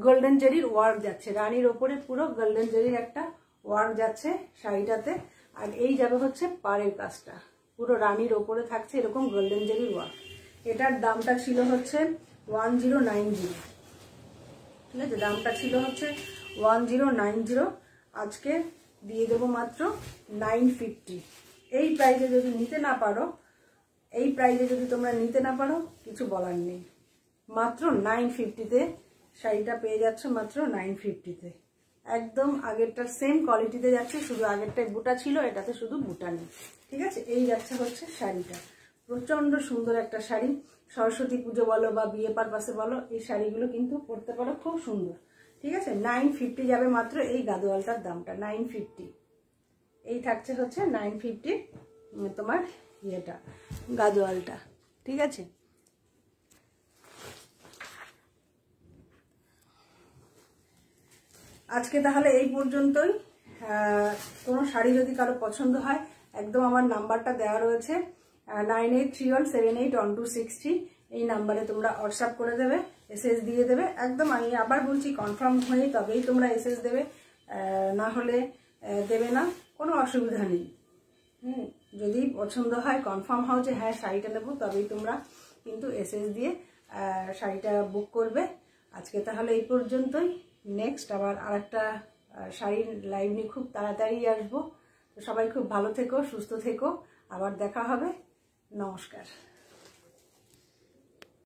গোল্ডেন জেরির ওয়ার্ক যাচ্ছে, রানীর ওপরে পুরো গোল্ডেন জেরির একটা ওয়ার্ক যাচ্ছে শাড়িটাতে। আর এই যাবে হচ্ছে পাড়ের কাজটা, পুরো রানীর ওপরে থাকছে এরকম গোল্ডেন জেরির ওয়ার্ক। এটার দামটা ছিল হচ্ছে 1090, ঠিক আছে, দামটা ছিল হচ্ছে 1090, আজকে দিয়ে দেবো মাত্র 950। এই প্রাইজে যদি নিতে না পারো, এই প্রাইজে যদি তোমরা নিতে না পারো কিছু বলার নেই, মাত্র 950-তে শাড়িটা পেয়ে যাচ্ছ, মাত্র 950-তে, একদম আগেরটার সেম কোয়ালিটিতে যাচ্ছে, শুধু আগেরটায় বুটা ছিল, এটাতে শুধু বুটা নেই, ঠিক আছে। এই যাচ্ছে হচ্ছে শাড়িটা, প্রচন্ড সুন্দর একটা শাড়ি, সরস্বতী পুজো বলো বা বিয়ে পারপাসে বলো, এই শাড়িগুলো কিন্তু পরতে পারো, খুব সুন্দর, ঠিক আছে। 950 যাবে মাত্র এই গাদোয়ালটার দামটা, 950। এই থাকছে হচ্ছে 950 তোমার ইয়েটা গাদোয়ালটা, ঠিক আছে। আজকে তাহলে এই পর্যন্তই। কোনো শাড়ি যদি কারো পছন্দ হয় একদম আমার নাম্বারটা দেওয়া রয়েছে 9831781263, এই নাম্বারে তোমরা হোয়াটসঅ্যাপ করে দেবে, এসএস দিয়ে দেবে। একদম আমি আবার বলছি কনফার্ম হয়ে তবেই তোমরা এসএস দেবে, না হলে দেবে না, কোনো অসুবিধা নেই। যদি পছন্দ হয় কনফার্ম হও যে হ্যাঁ শাড়িটা নেবো, তবেই তোমরা কিন্তু এসএস দিয়ে শাড়িটা বুক করবে। আজকে তাহলে এই পর্যন্তই। নেক্সট আবার আরেকটা শাড়ির লাইভ নিয়ে খুব তাড়াতাড়ি আসবো। তো সবাই খুব ভালো থেকো, সুস্থ থেকো, আবার দেখা হবে। নমস্কার।